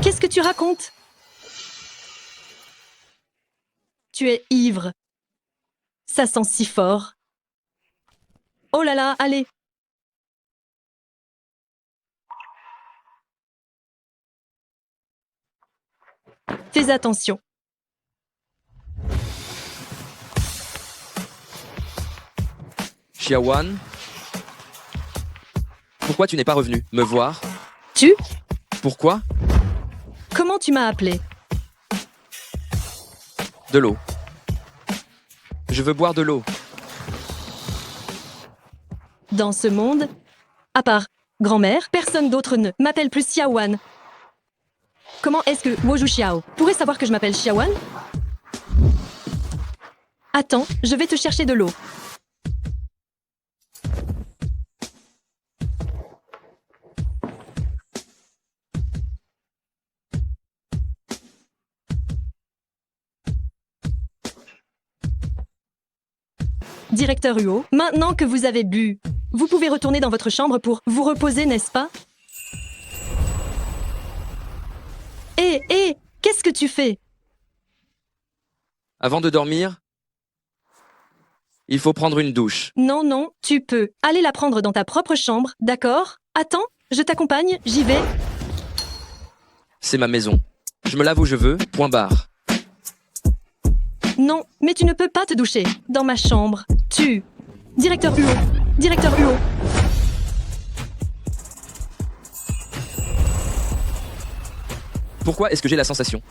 qu'est-ce que tu racontes? Tu es ivre. Ça sent si fort. Oh là là, allez. Fais attention. Xiaowan, pourquoi tu n'es pas revenu me voir? Tu? Pourquoi? Comment tu m'as appelé? De l'eau. Je veux boire de l'eau. Dans ce monde, à part grand-mère, personne d'autre ne m'appelle plus Xiaowan. Comment est-ce que Woju Xiao pourrait savoir que je m'appelle Xiaowan? Attends, je vais te chercher de l'eau. Directeur Huo, maintenant que vous avez bu, vous pouvez retourner dans votre chambre pour vous reposer, n'est-ce pas? Hé, qu'est-ce que tu fais? Avant de dormir, il faut prendre une douche. Non, tu peux aller la prendre dans ta propre chambre, d'accord? Attends, je t'accompagne, j'y vais. C'est ma maison. Je me lave où je veux, point barre. Non, mais tu ne peux pas te doucher dans ma chambre. Tu... Directeur Huo, Directeur Huo. Pourquoi est-ce que j'ai la sensation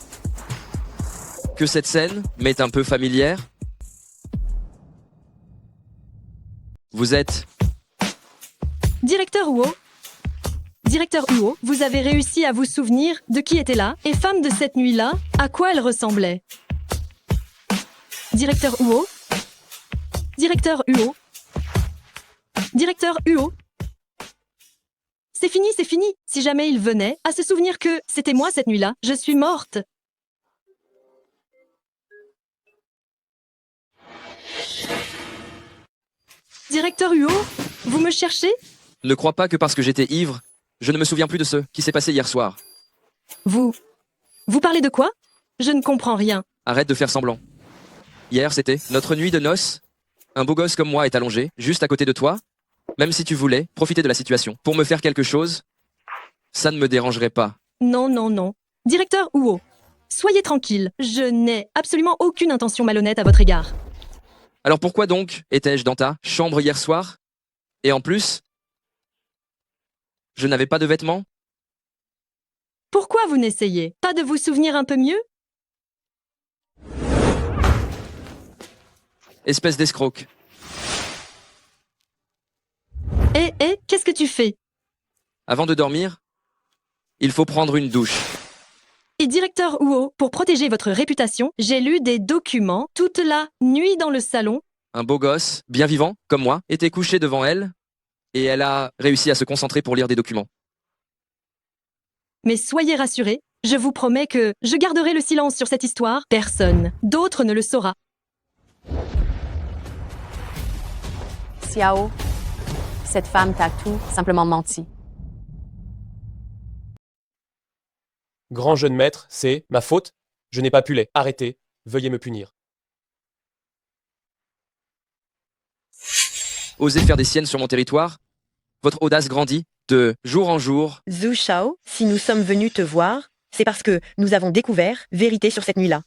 que cette scène m'est un peu familière? Vous êtes... Directeur Huo. Directeur Huo, vous avez réussi à vous souvenir de qui était là et femme de cette nuit-là, à quoi elle ressemblait? Directeur Huo. Directeur Huo. Directeur Huo. C'est fini. Si jamais il venait à se souvenir que c'était moi cette nuit-là, je suis morte. Directeur Huo, vous me cherchez? Ne crois pas que parce que j'étais ivre, je ne me souviens plus de ce qui s'est passé hier soir. Vous parlez de quoi? Je ne comprends rien. Arrête de faire semblant. Hier, c'était notre nuit de noces. Un beau gosse comme moi est allongé, juste à côté de toi. Même si tu voulais profiter de la situation pour me faire quelque chose, ça ne me dérangerait pas. Non. Directeur Huo, soyez tranquille. Je n'ai absolument aucune intention malhonnête à votre égard. Alors pourquoi donc étais-je dans ta chambre hier soir? Et en plus, je n'avais pas de vêtements? Pourquoi vous n'essayez pas de vous souvenir un peu mieux? Espèce d'escroc. Qu'est-ce que tu fais? Avant de dormir, il faut prendre une douche. Et directeur Huo, pour protéger votre réputation, j'ai lu des documents toute la nuit dans le salon. Un beau gosse, bien vivant, comme moi, était couché devant elle, et elle a réussi à se concentrer pour lire des documents. Mais soyez rassurés, je vous promets que je garderai le silence sur cette histoire. Personne d'autre ne le saura. Xiao, cette femme t'a tout simplement menti. Grand jeune maître, c'est ma faute. Je n'ai pas pu les arrêter. Veuillez me punir. Osez faire des siennes sur mon territoire? Votre audace grandit de jour en jour. Zhu Shao, si nous sommes venus te voir, c'est parce que nous avons découvert vérité sur cette nuit-là.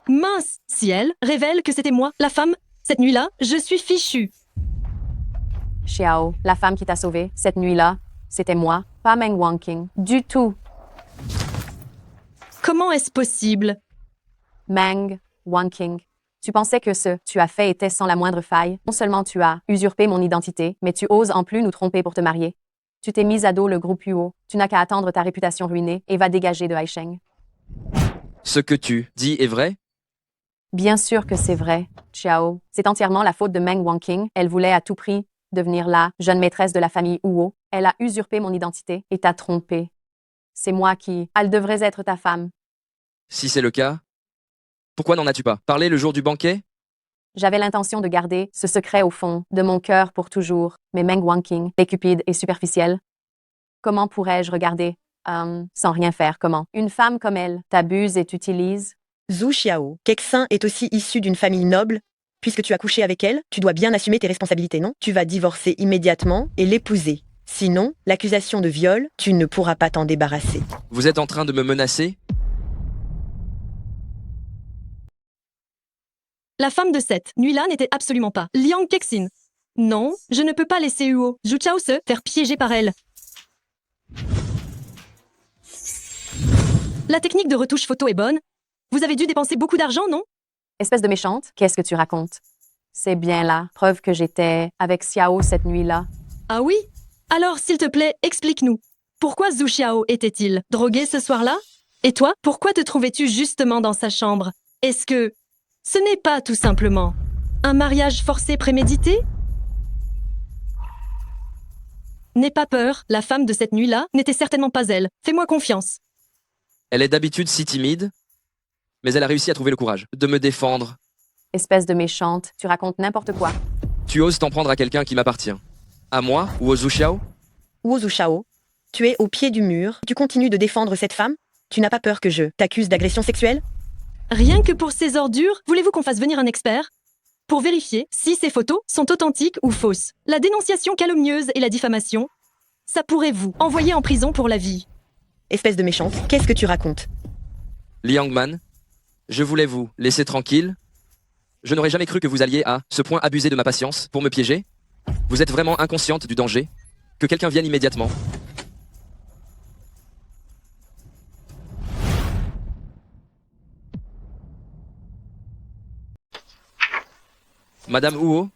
Mince, si elle révèle que c'était moi, la femme, cette nuit-là, je suis fichue. Xiao, la femme qui t'a sauvé cette nuit-là, c'était moi, pas Meng Wanqing. Du tout. Comment est-ce possible? Meng Wanqing. Tu pensais que ce que tu as fait était sans la moindre faille. Non seulement tu as usurpé mon identité, mais tu oses en plus nous tromper pour te marier. Tu t'es mise à dos le groupe Huo. Tu n'as qu'à attendre ta réputation ruinée et va dégager de Haisheng. Ce que tu dis est vrai? Bien sûr que c'est vrai, Xiao. C'est entièrement la faute de Meng Wanqing. Elle voulait à tout prix devenir la jeune maîtresse de la famille Huo. Elle a usurpé mon identité et t'a trompé. C'est moi qui... Elle devrait être ta femme. Si c'est le cas, pourquoi n'en as-tu pas parlé le jour du banquet? J'avais l'intention de garder ce secret au fond de mon cœur pour toujours, mais Meng Wanqing est cupide et superficielle. Comment pourrais-je regarder sans rien faire? Comment une femme comme elle t'abuse et t'utilise? Zhu Xiao, Kexin est aussi issue d'une famille noble. Puisque tu as couché avec elle, tu dois bien assumer tes responsabilités, non? Tu vas divorcer immédiatement et l'épouser. Sinon, l'accusation de viol, tu ne pourras pas t'en débarrasser. Vous êtes en train de me menacer? La femme de cette nuit-là n'était absolument pas Liang Kexin. Non, je ne peux pas laisser Huo Zhu Chao se faire piéger par elle. La technique de retouche photo est bonne. Vous avez dû dépenser beaucoup d'argent, non? Espèce de méchante, qu'est-ce que tu racontes? C'est bien là, preuve que j'étais avec Xiao cette nuit-là. Ah oui? Alors, s'il te plaît, explique-nous. Pourquoi Zhu Xiao était-il drogué ce soir-là? Et toi, pourquoi te trouvais-tu justement dans sa chambre? Est-ce que ce n'est pas tout simplement un mariage forcé prémédité? N'aie pas peur, la femme de cette nuit-là n'était certainement pas elle. Fais-moi confiance. Elle est d'habitude si timide, mais elle a réussi à trouver le courage de me défendre. Espèce de méchante, tu racontes n'importe quoi. Tu oses t'en prendre à quelqu'un qui m'appartient. À moi ou au Zhu Xiao? Ou Zhu Shao, tu es au pied du mur, tu continues de défendre cette femme? Tu n'as pas peur que je t'accuse d'agression sexuelle? Rien que pour ces ordures, voulez-vous qu'on fasse venir un expert? Pour vérifier si ces photos sont authentiques ou fausses. La dénonciation calomnieuse et la diffamation, ça pourrait vous envoyer en prison pour la vie. Espèce de méchante, qu'est-ce que tu racontes? Liang Man, je voulais vous laisser tranquille. Je n'aurais jamais cru que vous alliez à ce point abuser de ma patience pour me piéger. Vous êtes vraiment inconsciente du danger. Que quelqu'un vienne immédiatement. Madame Huo,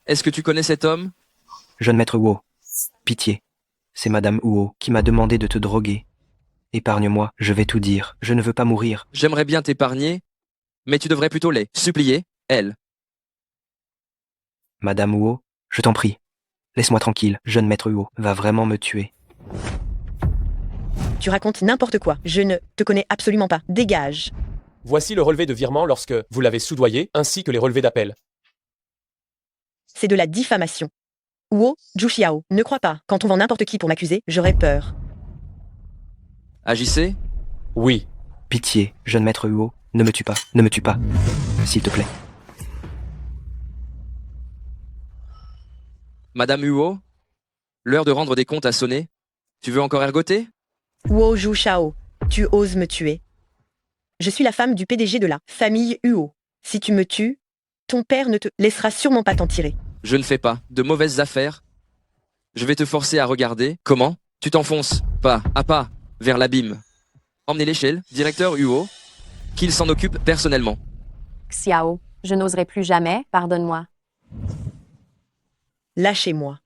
est-ce que tu connais cet homme? Jeune maître Huo. Pitié. C'est Madame Huo qui m'a demandé de te droguer. Épargne-moi, je vais tout dire. Je ne veux pas mourir. J'aimerais bien t'épargner, mais tu devrais plutôt les supplier, elle. Madame Huo, je t'en prie. Laisse-moi tranquille, jeune maître Huo va vraiment me tuer. Tu racontes n'importe quoi. Je ne te connais absolument pas. Dégage. Voici le relevé de virement lorsque vous l'avez soudoyé, ainsi que les relevés d'appel. C'est de la diffamation. Huo, Zhu Xiao, ne crois pas. Quand on vend n'importe qui pour m'accuser, j'aurais peur. Agissez? Oui. Pitié, jeune maître Huo, ne me tue pas, ne me tue pas. S'il te plaît. Madame Huo, l'heure de rendre des comptes a sonné. Tu veux encore ergoter? Huo Zhu Xiao, tu oses me tuer. Je suis la femme du PDG de la famille Huo. Si tu me tues, ton père ne te laissera sûrement pas t'en tirer. Je ne fais pas de mauvaises affaires. Je vais te forcer à regarder comment tu t'enfonces pas à pas vers l'abîme. Emmenez-les chez le directeur Huo, qu'il s'en occupe personnellement. Xiao, je n'oserai plus jamais, pardonne-moi. Lâchez-moi.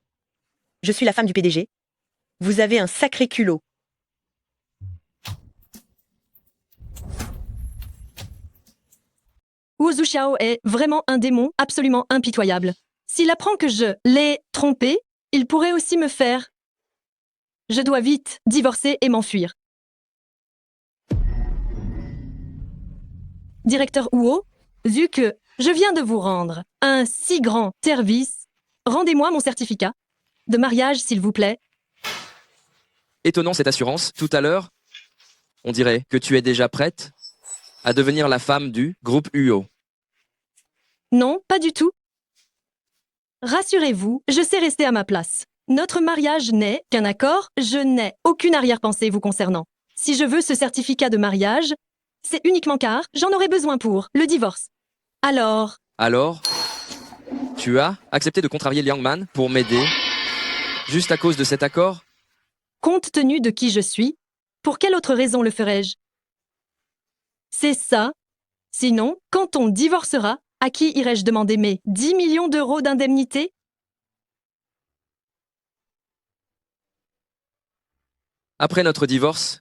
Je suis la femme du PDG. Vous avez un sacré culot. Huo Zhu Xiao est vraiment un démon absolument impitoyable. S'il apprend que je l'ai trompé, il pourrait aussi me faire. Je dois vite divorcer et m'enfuir. Directeur Huo, vu que je viens de vous rendre un si grand service, rendez-moi mon certificat de mariage, s'il vous plaît. Étonnant cette assurance. Tout à l'heure, on dirait que tu es déjà prête. à devenir la femme du groupe UO. Non, pas du tout. Rassurez-vous, je sais rester à ma place. Notre mariage n'est qu'un accord, je n'ai aucune arrière-pensée vous concernant. Si je veux ce certificat de mariage, c'est uniquement car j'en aurai besoin pour le divorce. Alors, Tu as accepté de contrarier Liang Man pour m'aider juste à cause de cet accord? compte tenu de qui je suis, pour quelle autre raison le ferais-je? C'est ça. Sinon, quand on divorcera, à qui irais-je demander mes 10 millions d'euros d'indemnité? Après notre divorce,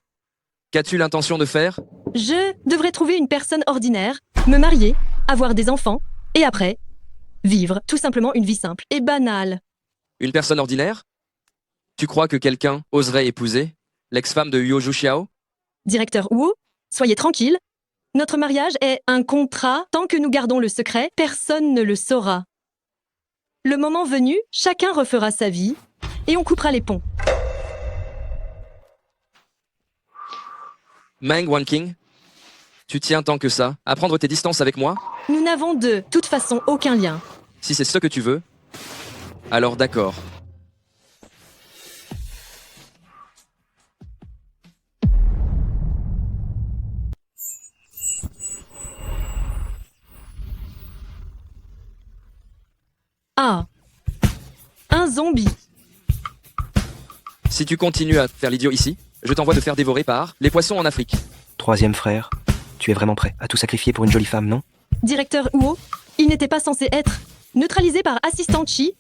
qu'as-tu l'intention de faire? Je devrais trouver une personne ordinaire, me marier, avoir des enfants, et après, vivre tout simplement une vie simple et banale. Une personne ordinaire? Tu crois que quelqu'un oserait épouser l'ex-femme de Huo Zhuxiao? Directeur Wu, soyez tranquille. Notre mariage est un contrat. Tant que nous gardons le secret, personne ne le saura. Le moment venu, chacun refera sa vie et on coupera les ponts. Meng Wanqing, tu tiens tant que ça à prendre tes distances avec moi? Nous n'avons de toute façon aucun lien. Si c'est ce que tu veux, alors d'accord. Ah, un zombie. Si tu continues à faire l'idiot ici, je t'envoie te faire dévorer par les poissons en Afrique. Troisième frère, tu es vraiment prêt à tout sacrifier pour une jolie femme, non? Directeur Huo, il n'était pas censé être neutralisé par assistant Chi.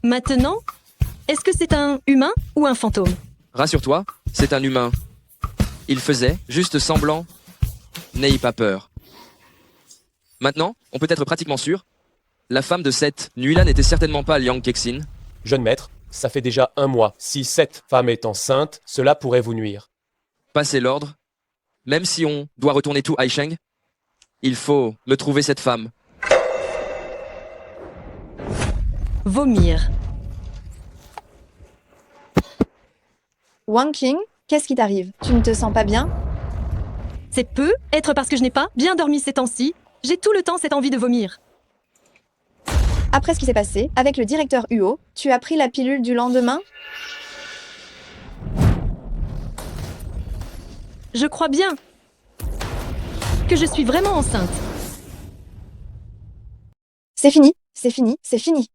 Maintenant, est-ce que c'est un humain ou un fantôme? Rassure-toi, c'est un humain. Il faisait juste semblant. N'aie pas peur. Maintenant, on peut être pratiquement sûr. La femme de cette nuit-là n'était certainement pas Liang Kexin. Jeune maître, ça fait déjà 1 mois. Si cette femme est enceinte, cela pourrait vous nuire. Passez l'ordre. Même si on doit retourner tout Aisheng, il faut me trouver cette femme. Vomir. Wang Qing, qu'est-ce qui t'arrive? Tu ne te sens pas bien? C'est peu être parce que je n'ai pas bien dormi ces temps-ci. J'ai tout le temps cette envie de vomir. Après ce qui s'est passé avec le directeur Huo, tu as pris la pilule du lendemain? Je crois bien que je suis vraiment enceinte. C'est fini, c'est fini, c'est fini.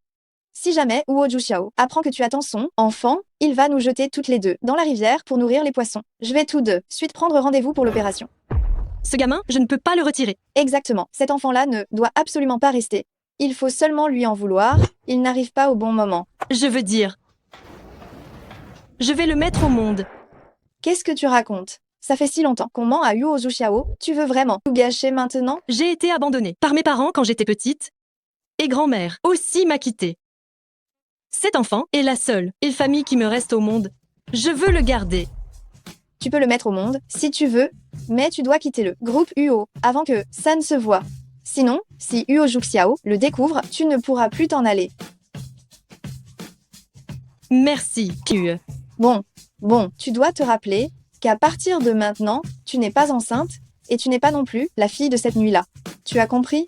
Si jamais Huo Zhuxiao apprend que tu attends son enfant, il va nous jeter toutes les deux dans la rivière pour nourrir les poissons. Je vais tout de suite prendre rendez-vous pour l'opération. Ce gamin, je ne peux pas le retirer. Exactement, cet enfant-là ne doit absolument pas rester. Il faut seulement lui en vouloir, il n'arrive pas au bon moment. Je veux dire, je vais le mettre au monde. Qu'est-ce que tu racontes? Ça fait si longtemps qu'on ment à Huo Zhuxiao, tu veux vraiment tout gâcher maintenant? J'ai été abandonnée par mes parents quand j'étais petite, et grand-mère aussi m'a quittée. Cet enfant est la seule famille qui me reste au monde. Je veux le garder. Tu peux le mettre au monde, si tu veux, mais tu dois quitter le groupe Huo avant que ça ne se voie. Sinon, si Huo Zhuxiao le découvre, tu ne pourras plus t'en aller. Merci, Hue. Bon, tu dois te rappeler qu'à partir de maintenant, tu n'es pas enceinte et tu n'es pas non plus la fille de cette nuit-là. Tu as compris?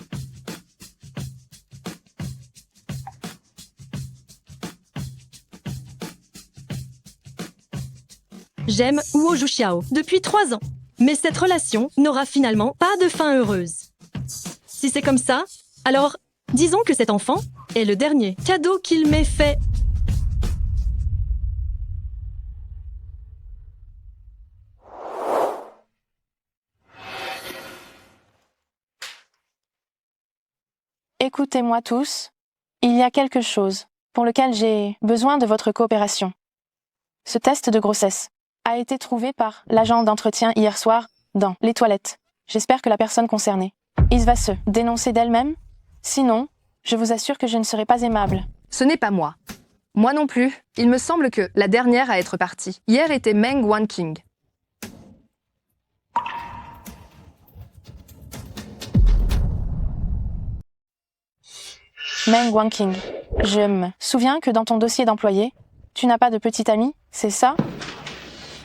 J'aime Huo Zhuxiao depuis 3 ans, mais cette relation n'aura finalement pas de fin heureuse. Si c'est comme ça, alors disons que cet enfant est le dernier cadeau qu'il m'ait fait. Écoutez-moi tous, il y a quelque chose pour lequel j'ai besoin de votre coopération. Ce test de grossesse a été trouvé par l'agent d'entretien hier soir dans les toilettes. J'espère que la personne concernée, il va se dénoncer d'elle-même. Sinon, je vous assure que je ne serai pas aimable. Ce n'est pas moi. Moi non plus. Il me semble que la dernière à être partie hier était Meng Wanqing. Meng Wanqing, je me souviens que dans ton dossier d'employé, tu n'as pas de petit ami, c'est ça?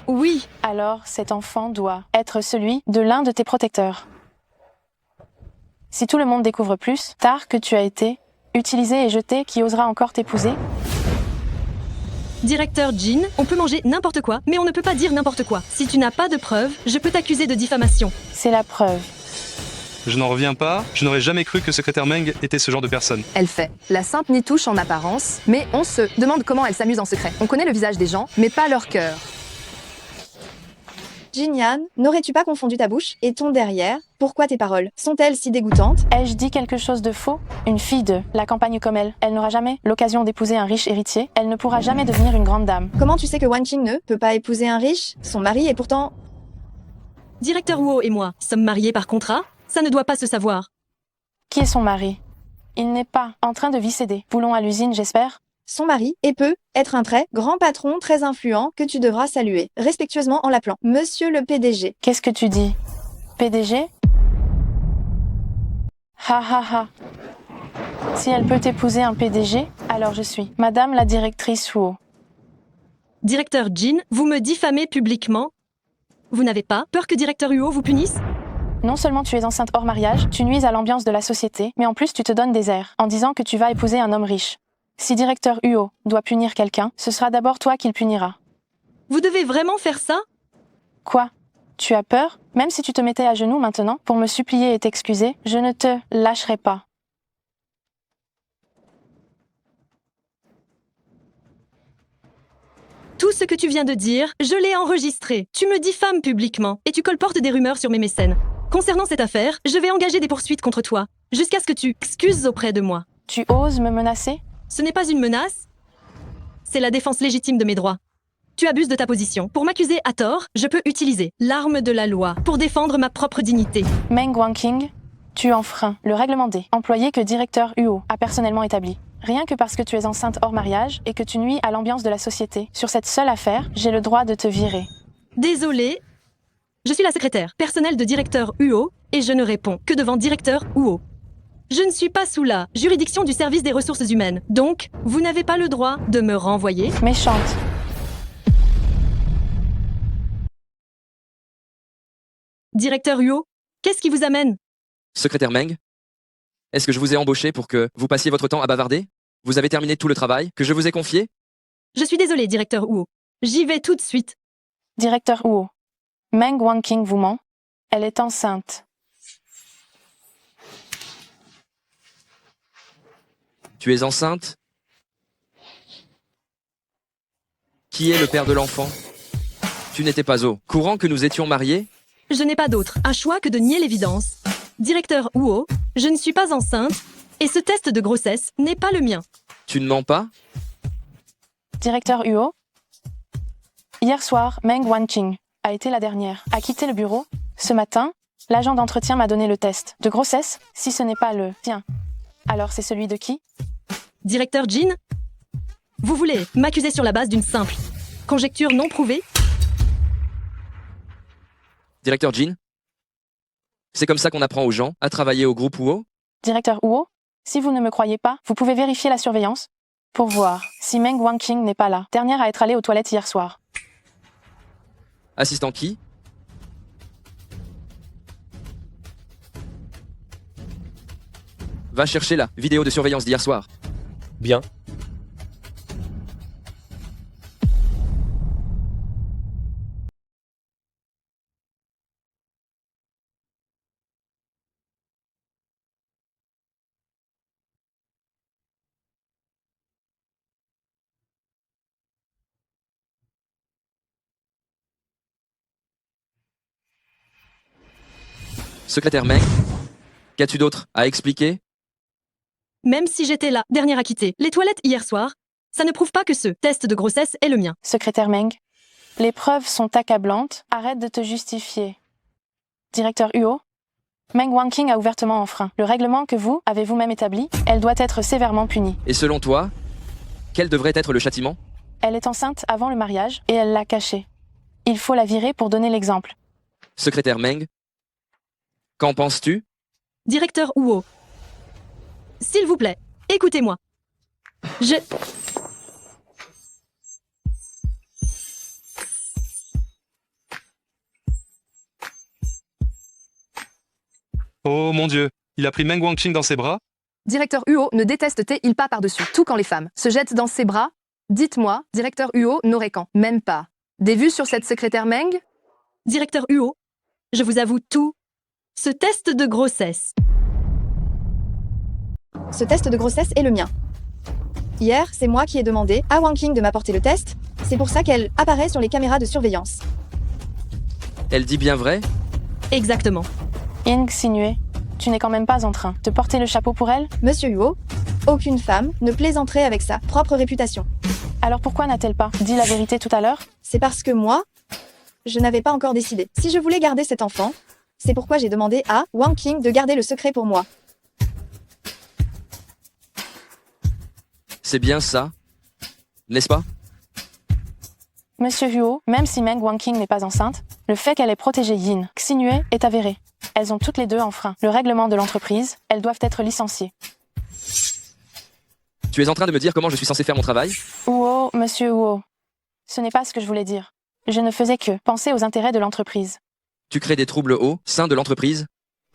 Oui. Alors cet enfant doit être celui de l'un de tes protecteurs. Si tout le monde découvre plus tard que tu as été utilisé et jeté, qui osera encore t'épouser? Directeur Jean, on peut manger n'importe quoi, mais on ne peut pas dire n'importe quoi. Si tu n'as pas de preuves, je peux t'accuser de diffamation. C'est la preuve. Je n'en reviens pas, je n'aurais jamais cru que secrétaire Meng était ce genre de personne. Elle fait la sainte nitouche en apparence, mais on se demande comment elle s'amuse en secret. On connaît le visage des gens, mais pas leur cœur. Jinyan, n'aurais-tu pas confondu ta bouche et ton derrière? Pourquoi tes paroles sont-elles si dégoûtantes? Ai-je dit quelque chose de faux? Une fille de la campagne comme elle n'aura jamais l'occasion d'épouser un riche héritier. Elle ne pourra jamais devenir une grande dame. Comment tu sais que Wan Qing ne peut pas épouser un riche? Son mari est pourtant... Directeur Huo et moi sommes mariés par contrat? Ça ne doit pas se savoir. Qui est son mari? Il n'est pas en train de visser des boulons à l'usine, j'espère? Son mari, et peut être un très grand patron très influent que tu devras saluer, respectueusement en l'appelant Monsieur le PDG. Qu'est-ce que tu dis? PDG? Ha ha ha. Si elle peut épouser un PDG, alors je suis Madame la directrice Huo. Directeur Jin, vous me diffamez publiquement? Vous n'avez pas peur que Directeur Huo vous punisse? Non seulement tu es enceinte hors mariage, tu nuises à l'ambiance de la société, mais en plus tu te donnes des airs, en disant que tu vas épouser un homme riche. Si Directeur Huo doit punir quelqu'un, ce sera d'abord toi qu'il punira. Vous devez vraiment faire ça? Quoi? Tu as peur? Même si tu te mettais à genoux maintenant, pour me supplier et t'excuser, je ne te lâcherai pas. Tout ce que tu viens de dire, je l'ai enregistré. Tu me diffames publiquement et tu colportes des rumeurs sur mes mécènes. Concernant cette affaire, je vais engager des poursuites contre toi, jusqu'à ce que tu excuses auprès de moi. Tu oses me menacer? Ce n'est pas une menace. C'est la défense légitime de mes droits. Tu abuses de ta position. Pour m'accuser à tort, je peux utiliser l'arme de la loi pour défendre ma propre dignité. Meng Wanqing, tu enfreins le règlement des employés que Directeur Huo a personnellement établi. Rien que parce que tu es enceinte hors mariage et que tu nuis à l'ambiance de la société. Sur cette seule affaire, j'ai le droit de te virer. Désolée. Je suis la secrétaire personnelle de Directeur Huo et je ne réponds que devant Directeur Huo. Je ne suis pas sous la juridiction du service des ressources humaines. Donc, vous n'avez pas le droit de me renvoyer. Méchante. Directeur Huo, qu'est-ce qui vous amène? Secrétaire Meng, est-ce que je vous ai embauché pour que vous passiez votre temps à bavarder? Vous avez terminé tout le travail que je vous ai confié? Je suis désolée, Directeur Huo. J'y vais tout de suite. Directeur Huo, Meng Wanqing vous ment. Elle est enceinte. Tu es enceinte? Qui est le père de l'enfant? Tu n'étais pas au courant que nous étions mariés? Je n'ai pas d'autre choix que de nier l'évidence. Directeur Huo, je ne suis pas enceinte et ce test de grossesse n'est pas le mien. Tu ne mens pas? Directeur Huo, hier soir, Meng Wanqing a été la dernière à quitter le bureau. Ce matin, l'agent d'entretien m'a donné le test de grossesse. Si ce n'est pas le tien, alors c'est celui de qui? Directeur Jin, vous voulez m'accuser sur la base d'une simple conjecture non prouvée? Directeur Jin, c'est comme ça qu'on apprend aux gens à travailler au groupe Huo? Directeur Huo, si vous ne me croyez pas, vous pouvez vérifier la surveillance pour voir si Meng Wanqing n'est pas là, dernière à être allée aux toilettes hier soir. Assistant qui? Va chercher la vidéo de surveillance d'hier soir. Bien. Secrétaire Meng, qu'as-tu d'autre à expliquer? Même si j'étais la dernière à quitter les toilettes hier soir, ça ne prouve pas que ce test de grossesse est le mien. Secrétaire Meng, les preuves sont accablantes. Arrête de te justifier. Directeur Huo, Meng Wanqing a ouvertement enfreint le règlement que vous avez vous-même établi. Elle doit être sévèrement punie. Et selon toi, quel devrait être le châtiment? Elle est enceinte avant le mariage et elle l'a caché. Il faut la virer pour donner l'exemple. Secrétaire Meng, qu'en penses-tu? Directeur Huo, s'il vous plaît, écoutez-moi. Oh mon Dieu, il a pris Meng Wanqing dans ses bras. Directeur Huo ne déteste-t-il pas par-dessus tout quand les femmes se jettent dans ses bras? Dites-moi, directeur Huo n'aurait quand même pas des vues sur cette secrétaire Meng? Directeur Huo, je vous avoue tout. Ce test de grossesse. Ce test de grossesse est le mien. Hier, c'est moi qui ai demandé à Wanqing de m'apporter le test. C'est pour ça qu'elle apparaît sur les caméras de surveillance. Elle dit bien vrai? Exactement. Ying Xinue, tu n'es quand même pas en train de porter le chapeau pour elle? Monsieur Huo, aucune femme ne plaisanterait avec sa propre réputation. Alors pourquoi n'a-t-elle pas dit la vérité tout à l'heure? C'est parce que moi, je n'avais pas encore décidé si je voulais garder cet enfant. C'est pourquoi j'ai demandé à Wanqing de garder le secret pour moi. C'est bien ça, n'est-ce pas? Monsieur Huo, même si Meng Wanqing n'est pas enceinte, le fait qu'elle ait protégé Yin Xinue est avéré. Elles ont toutes les deux enfreint le règlement de l'entreprise, elles doivent être licenciées. Tu es en train de me dire comment je suis censé faire mon travail? Huo, monsieur Huo. Ce n'est pas ce que je voulais dire. Je ne faisais que penser aux intérêts de l'entreprise. Tu crées des troubles au sein de l'entreprise?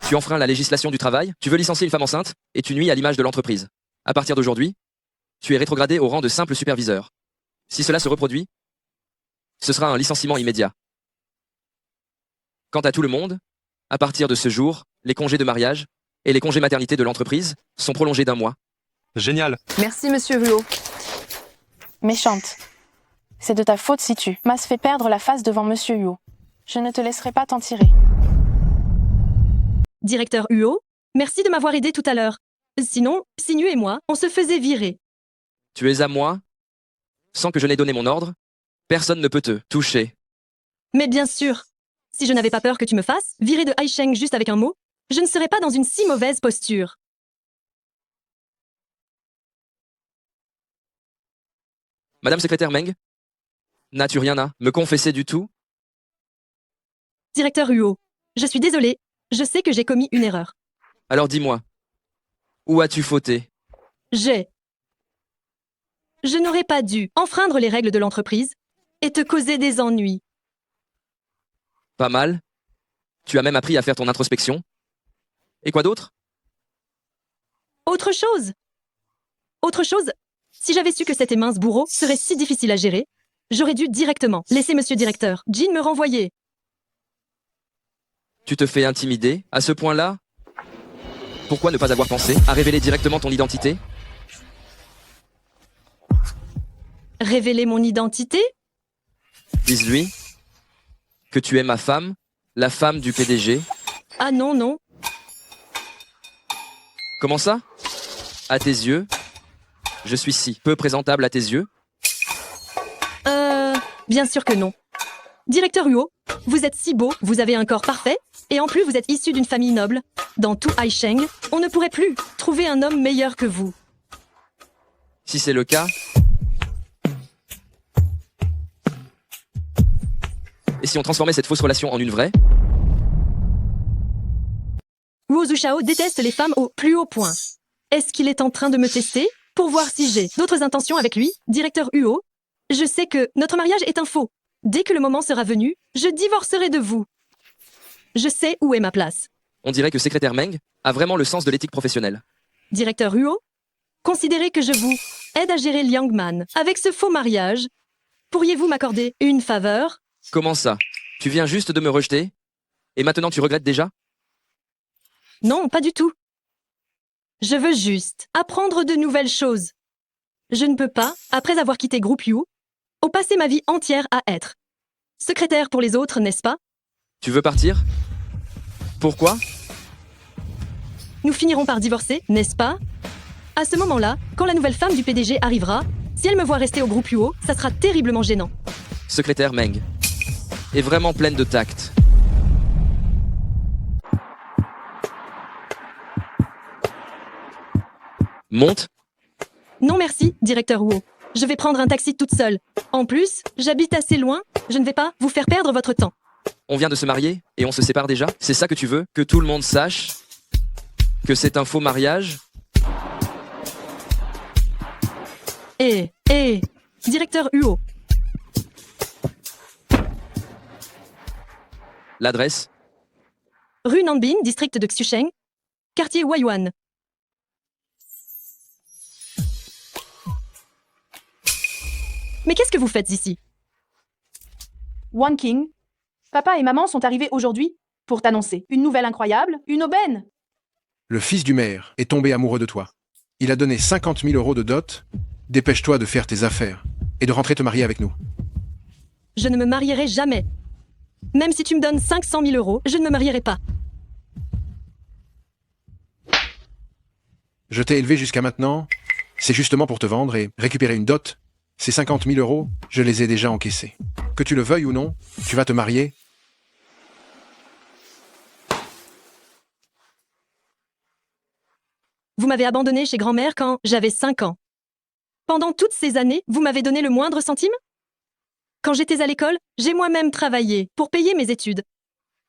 Tu enfreins la législation du travail? Tu veux licencier une femme enceinte? Et tu nuis à l'image de l'entreprise. À partir d'aujourd'hui, tu es rétrogradé au rang de simple superviseur. Si cela se reproduit, ce sera un licenciement immédiat. Quant à tout le monde, à partir de ce jour, les congés de mariage et les congés maternité de l'entreprise sont prolongés d'1 mois. Génial. Merci, monsieur Huo. Méchante. C'est de ta faute si tu m'as fait perdre la face devant monsieur Huo. Je ne te laisserai pas t'en tirer. Directeur Huo, merci de m'avoir aidé tout à l'heure. Sinon, Xinue et moi, on se faisait virer. Tu es à moi? Sans que je n'ai donné mon ordre, personne ne peut te toucher. Mais bien sûr, si je n'avais pas peur que tu me fasses virer de Haisheng juste avec un mot, je ne serais pas dans une si mauvaise posture. Madame secrétaire Meng, n'as-tu rien à me confesser du tout? Directeur Huo, je suis désolée, je sais que j'ai commis une erreur. Alors dis-moi, où as-tu fauté? Je n'aurais pas dû enfreindre les règles de l'entreprise et te causer des ennuis. Pas mal. Tu as même appris à faire ton introspection. Et quoi d'autre? Autre chose, si j'avais su que cet mince bourreau serait si difficile à gérer, j'aurais dû directement laisser monsieur directeur Jin me renvoyer. Tu te fais intimider à ce point-là? Pourquoi ne pas avoir pensé à révéler directement ton identité? Révéler mon identité? Dis-lui que tu es ma femme, la femme du PDG. Ah non, non. Comment ça? À tes yeux? Je suis si peu présentable à tes yeux? Bien sûr que non. Directeur Huo, vous êtes si beau, vous avez un corps parfait, et en plus vous êtes issu d'une famille noble. Dans tout Haisheng, on ne pourrait plus trouver un homme meilleur que vous. Si c'est le cas... Et si on transformait cette fausse relation en une vraie? Huo Zushao déteste les femmes au plus haut point. Est-ce qu'il est en train de me tester pour voir si j'ai d'autres intentions avec lui? Directeur Huo, je sais que notre mariage est un faux. Dès que le moment sera venu, je divorcerai de vous. Je sais où est ma place. On dirait que secrétaire Meng a vraiment le sens de l'éthique professionnelle. Directeur Huo, considérez que je vous aide à gérer Liangman avec ce faux mariage. Pourriez-vous m'accorder une faveur? Comment ça? Tu viens juste de me rejeter? Et maintenant tu regrettes déjà? Non, pas du tout. Je veux juste apprendre de nouvelles choses. Je ne peux pas, après avoir quitté Groupe You, passer ma vie entière à être secrétaire pour les autres, n'est-ce pas? Tu veux partir? Pourquoi? Nous finirons par divorcer, n'est-ce pas? À ce moment-là, quand la nouvelle femme du PDG arrivera, si elle me voit rester au Groupe UO, ça sera terriblement gênant. Secrétaire Meng est vraiment pleine de tact. Monte. Non merci, directeur Wu. Je vais prendre un taxi toute seule. En plus, j'habite assez loin, je ne vais pas vous faire perdre votre temps. On vient de se marier et on se sépare déjà? C'est ça que tu veux? Que tout le monde sache que c'est un faux mariage? Directeur Huo. L'adresse? Rue Nanbin, district de Xusheng, quartier Waiyuan. Mais qu'est-ce que vous faites ici? Wan King, papa et maman sont arrivés aujourd'hui pour t'annoncer une nouvelle incroyable, une aubaine. Le fils du maire est tombé amoureux de toi. Il a donné 50 000 euros de dot. Dépêche-toi de faire tes affaires et de rentrer te marier avec nous. Je ne me marierai jamais. Même si tu me donnes 500 000 euros, je ne me marierai pas. Je t'ai élevé jusqu'à maintenant. C'est justement pour te vendre et récupérer une dot. Ces 50 000 euros, je les ai déjà encaissés. Que tu le veuilles ou non, tu vas te marier. Vous m'avez abandonné chez grand-mère quand j'avais 5 ans. Pendant toutes ces années, vous m'avez donné le moindre centime? Quand j'étais à l'école, j'ai moi-même travaillé pour payer mes études.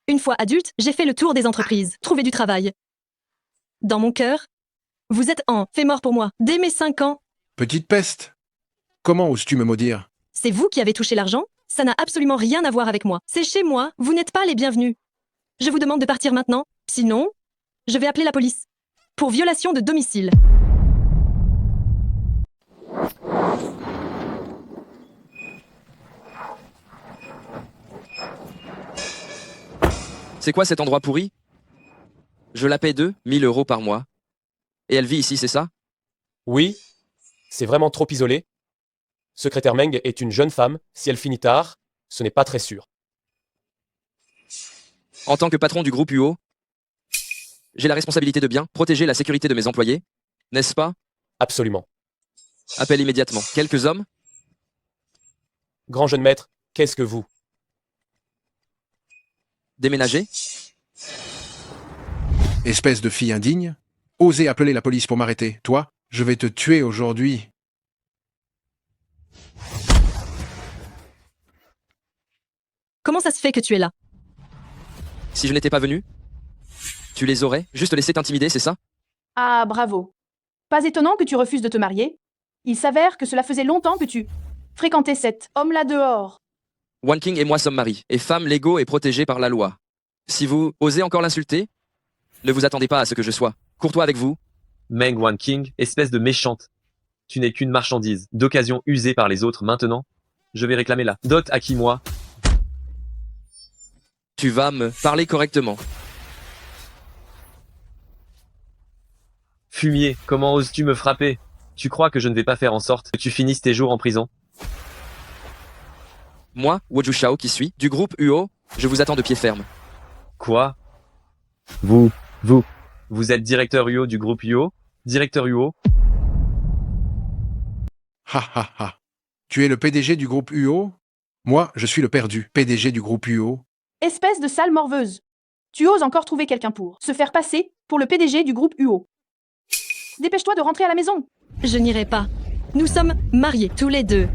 Une fois adulte, j'ai fait le tour des entreprises, trouvé du travail. Dans mon cœur, vous êtes fait mort pour moi, dès mes 5 ans. Petite peste. Comment oses-tu me maudire? C'est vous qui avez touché l'argent? Ça n'a absolument rien à voir avec moi. C'est chez moi, vous n'êtes pas les bienvenus. Je vous demande de partir maintenant, sinon, je vais appeler la police. Pour violation de domicile. C'est quoi cet endroit pourri? Je la paie 2 000 euros par mois. Et elle vit ici, c'est ça? Oui, c'est vraiment trop isolé. Secrétaire Meng est une jeune femme. Si elle finit tard, ce n'est pas très sûr. En tant que patron du groupe UO, j'ai la responsabilité de bien protéger la sécurité de mes employés, n'est-ce pas? Absolument. Appelle immédiatement quelques hommes. Grand jeune maître, qu'est-ce que vous? Déménager. Espèce de fille indigne. Osez appeler la police pour m'arrêter. Toi, je vais te tuer aujourd'hui. Comment ça se fait que tu es là? Si je n'étais pas venu, tu les aurais juste laissé t'intimider, c'est ça? Ah, bravo. Pas étonnant que tu refuses de te marier. Il s'avère que cela faisait longtemps que tu fréquentais cet homme-là dehors. Wan King et moi sommes maris, et femmes légaux et protégées par la loi. Si vous osez encore l'insulter, ne vous attendez pas à ce que je sois courtois avec vous. Meng Wan King, espèce de méchante. Tu n'es qu'une marchandise, d'occasion usée par les autres maintenant. Je vais réclamer la dot à qui moi? Tu vas me parler correctement. Fumier, comment oses-tu me frapper? Tu crois que je ne vais pas faire en sorte que tu finisses tes jours en prison? Moi, Woju Shao qui suis, du groupe UO, je vous attends de pied ferme. Quoi? Vous êtes directeur UO du groupe UO? Directeur UO? Ha ha ha. Tu es le PDG du groupe UO? Moi, je suis le perdu, PDG du groupe UO. Espèce de sale morveuse. Tu oses encore trouver quelqu'un pour se faire passer pour le PDG du groupe UO. Dépêche-toi de rentrer à la maison. Je n'irai pas. Nous sommes mariés, tous les deux.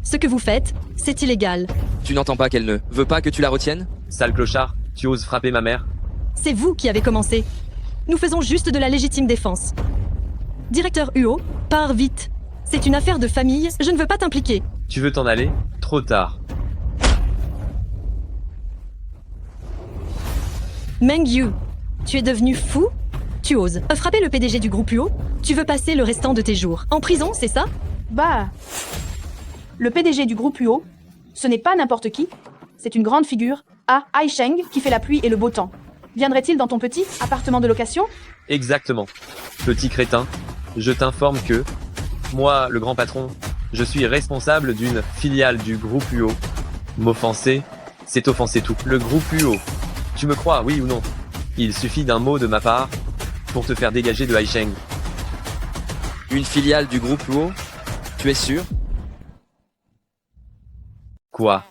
Ce que vous faites, c'est illégal. Tu n'entends pas qu'elle ne veut pas que tu la retiennes? Sale clochard, tu oses frapper ma mère? C'est vous qui avez commencé. Nous faisons juste de la légitime défense. Directeur UO, pars vite. C'est une affaire de famille, je ne veux pas t'impliquer. Tu veux t'en aller? Trop tard. Meng Yu, tu es devenu fou? Tu oses frapper le PDG du groupe UO? Tu veux passer le restant de tes jours en prison, c'est ça? Bah... Le PDG du groupe UO, ce n'est pas n'importe qui. C'est une grande figure, Aisheng, qui fait la pluie et le beau temps. Viendrait-il dans ton petit appartement de location? Exactement. Petit crétin, je t'informe que, moi, le grand patron, je suis responsable d'une filiale du groupe UO. M'offenser, c'est offenser tout. Le groupe UO. Tu me crois, oui ou non? Il suffit d'un mot de ma part pour te faire dégager de Aisheng. Une filiale du groupe UO? Tu es sûr? Quoi?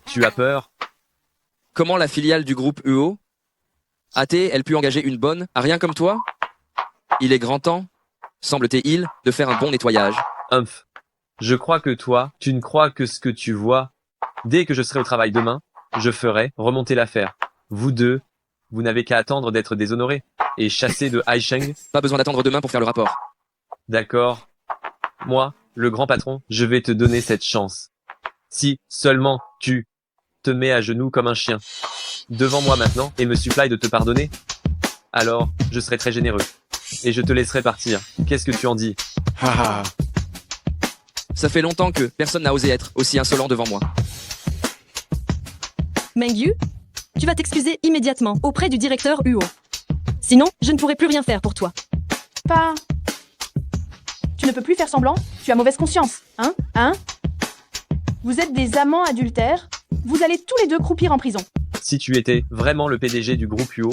Tu as peur? Comment la filiale du groupe UO a-t-elle pu engager une bonne à rien comme toi? Il est grand temps, semble-t-il, de faire un bon nettoyage. Humph. Je crois que toi, tu ne crois que ce que tu vois. Dès que je serai au travail demain, je ferai remonter l'affaire. Vous deux, vous n'avez qu'à attendre d'être déshonorés et chassés de Aisheng. Pas besoin d'attendre demain pour faire le rapport. D'accord. Moi, le grand patron, je vais te donner cette chance. Si seulement tu te mets à genoux comme un chien devant moi maintenant et me supplies de te pardonner. Alors, je serai très généreux. Et je te laisserai partir. Qu'est-ce que tu en dis? Haha. Ça fait longtemps que personne n'a osé être aussi insolent devant moi. Mengyu, tu vas t'excuser immédiatement auprès du directeur Huo. Sinon, je ne pourrai plus rien faire pour toi. Pas. Tu ne peux plus faire semblant? Tu as mauvaise conscience, hein? Hein? Vous êtes des amants adultères? Vous allez tous les deux croupir en prison. Si tu étais vraiment le PDG du groupe UO,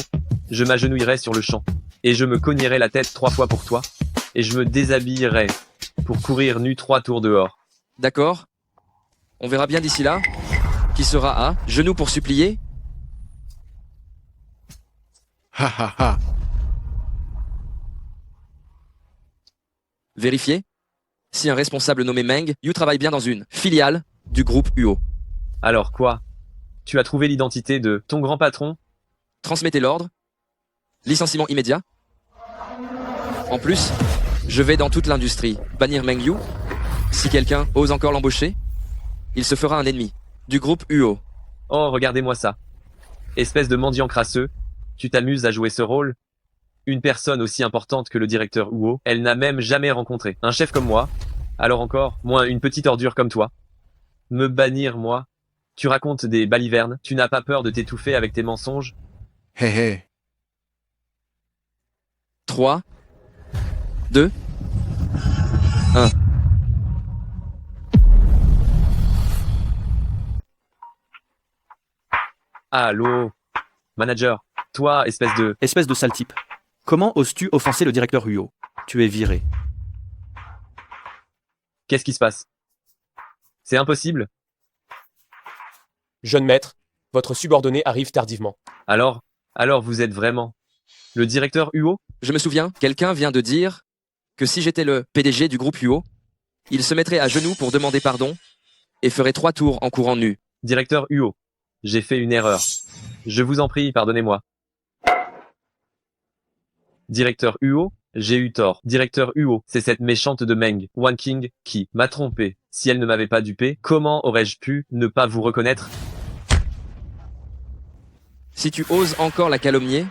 je m'agenouillerais sur le champ. Et je me cognerais la tête 3 fois pour toi. Et je me déshabillerais pour courir nu 3 tours dehors. D'accord? On verra bien d'ici là. Qui sera à genoux pour supplier? Ha ha ha. Vérifier si un responsable nommé Meng Yu travaille bien dans une filiale du groupe UO. Alors quoi? Tu as trouvé l'identité de ton grand patron? Transmettez l'ordre. Licenciement immédiat. En plus, je vais dans toute l'industrie bannir Meng Yu. Si quelqu'un ose encore l'embaucher, il se fera un ennemi du groupe UO. Oh, regardez-moi ça. Espèce de mendiant crasseux, tu t'amuses à jouer ce rôle? Une personne aussi importante que le directeur Huo, elle n'a même jamais rencontré. Un chef comme moi, alors encore, moins une petite ordure comme toi. Me bannir, moi? Tu racontes des balivernes, tu n'as pas peur de t'étouffer avec tes mensonges? Hé hé. 3, 2, 1. Allô? Manager, toi, espèce de... Espèce de sale type. Comment oses-tu offenser le directeur Huo? Tu es viré. Qu'est-ce qui se passe? C'est impossible. Jeune maître, votre subordonné arrive tardivement. Alors vous êtes vraiment le directeur Huo? Je me souviens, quelqu'un vient de dire que si j'étais le PDG du groupe UO, il se mettrait à genoux pour demander pardon et ferait 3 tours en courant nu. Directeur Huo, j'ai fait une erreur. Je vous en prie, pardonnez-moi. Directeur Huo, j'ai eu tort. Directeur Huo, c'est cette méchante de Meng Wanqing qui m'a trompé. Si elle ne m'avait pas dupé, comment aurais-je pu ne pas vous reconnaître? Si tu oses encore la calomnier,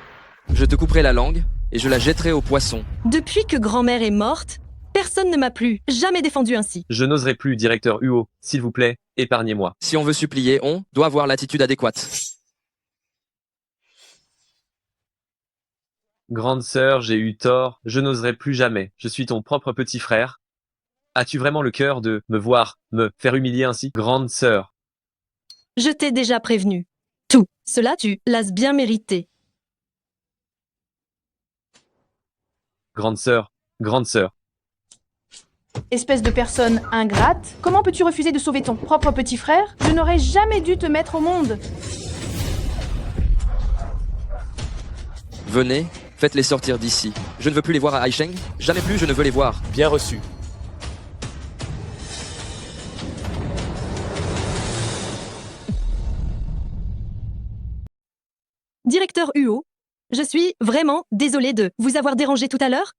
je te couperai la langue et je la jetterai au poisson. Depuis que grand-mère est morte, personne ne m'a plus jamais défendu ainsi. Je n'oserai plus, directeur Huo. S'il vous plaît, épargnez-moi. Si on veut supplier, on doit avoir l'attitude adéquate. Grande sœur, j'ai eu tort, je n'oserai plus jamais. Je suis ton propre petit frère. As-tu vraiment le cœur de me voir, me faire humilier ainsi? Grande sœur. Je t'ai déjà prévenu. Tout cela, tu l'as bien mérité. Grande sœur, grande sœur. Espèce de personne ingrate, comment peux-tu refuser de sauver ton propre petit frère? Je n'aurais jamais dû te mettre au monde. Venez, faites-les sortir d'ici. Je ne veux plus les voir à Aisheng. Jamais plus je ne veux les voir. Bien reçu. Directeur Huo, je suis vraiment désolée de vous avoir dérangé tout à l'heure.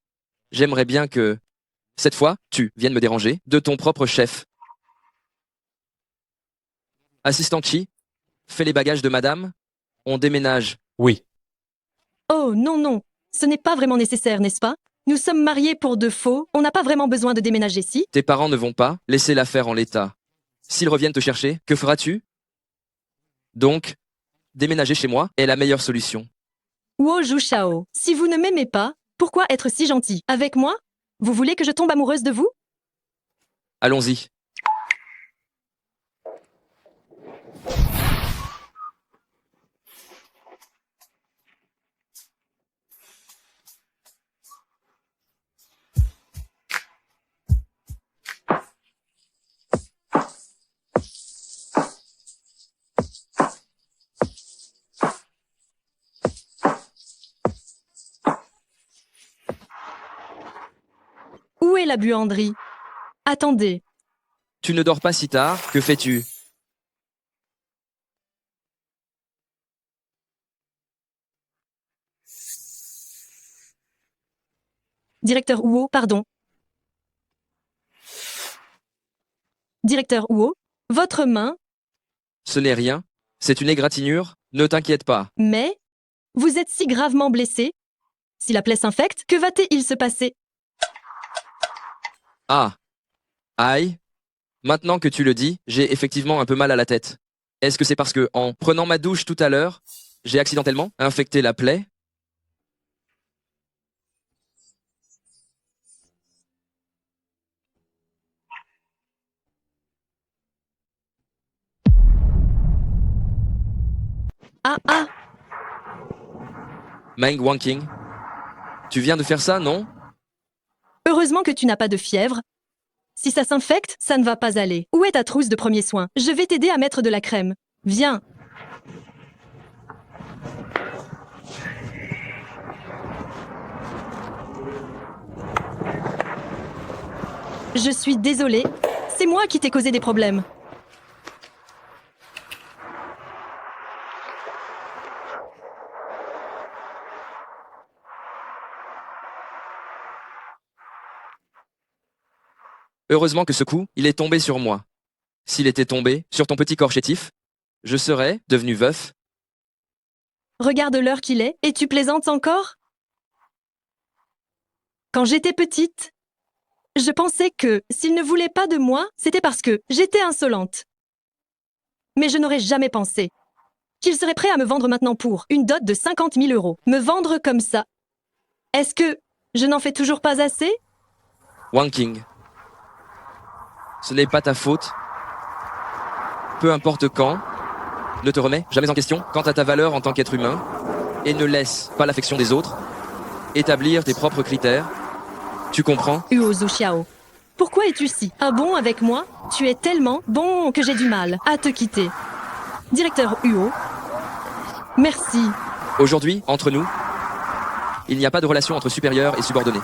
J'aimerais bien que, cette fois, tu viennes me déranger de ton propre chef. Assistant Chi, fais les bagages de madame. On déménage. Oui. Oh non, non, ce n'est pas vraiment nécessaire, n'est-ce pas? Nous sommes mariés pour de faux, on n'a pas vraiment besoin de déménager si. Tes parents ne vont pas laisser l'affaire en l'état. S'ils reviennent te chercher, que feras-tu? Donc, déménager chez moi est la meilleure solution. Huo Zhushao, si vous ne m'aimez pas, pourquoi être si gentil avec moi? Vous voulez que je tombe amoureuse de vous? Allons-y. Où est la buanderie? Attendez. Tu ne dors pas si tard, que fais-tu? Directeur Huo, pardon. Directeur Huo, votre main, Ce n'est rien, c'est une égratignure, ne t'inquiète pas. mais vous êtes si gravement blessé. Si la plaie s'infecte, que va-t-il se passer? Ah. Aïe. Maintenant que tu le dis, j'ai effectivement un peu mal à la tête. Est-ce que c'est parce que, en prenant ma douche tout à l'heure, j'ai accidentellement infecté la plaie? Ah. Meng Wanking. Tu viens de faire ça, non? Heureusement que tu n'as pas de fièvre. Si ça s'infecte, ça ne va pas aller. Où est ta trousse de premiers soins? Je vais t'aider à mettre de la crème. Viens. Je suis désolée. C'est moi qui t'ai causé des problèmes. Heureusement que ce coup, il est tombé sur moi. S'il était tombé sur ton petit corps chétif, je serais devenu veuf. Regarde l'heure qu'il est, et tu plaisantes encore? Quand j'étais petite, je pensais que, s'il ne voulait pas de moi, c'était parce que j'étais insolente. Mais je n'aurais jamais pensé qu'il serait prêt à me vendre maintenant pour une dot de 50 000 €. Me vendre comme ça. Est-ce que je n'en fais toujours pas assez? Wanking. Ce n'est pas ta faute. Peu importe quand, ne te remets jamais en question quant à ta valeur en tant qu'être humain, et ne laisse pas l'affection des autres établir tes propres critères. Tu comprends? Huo Zuxiao. Pourquoi es-tu si bon avec moi? Tu es tellement bon que j'ai du mal à te quitter. Directeur Huo. Merci. Aujourd'hui, entre nous, il n'y a pas de relation entre supérieur et subordonné.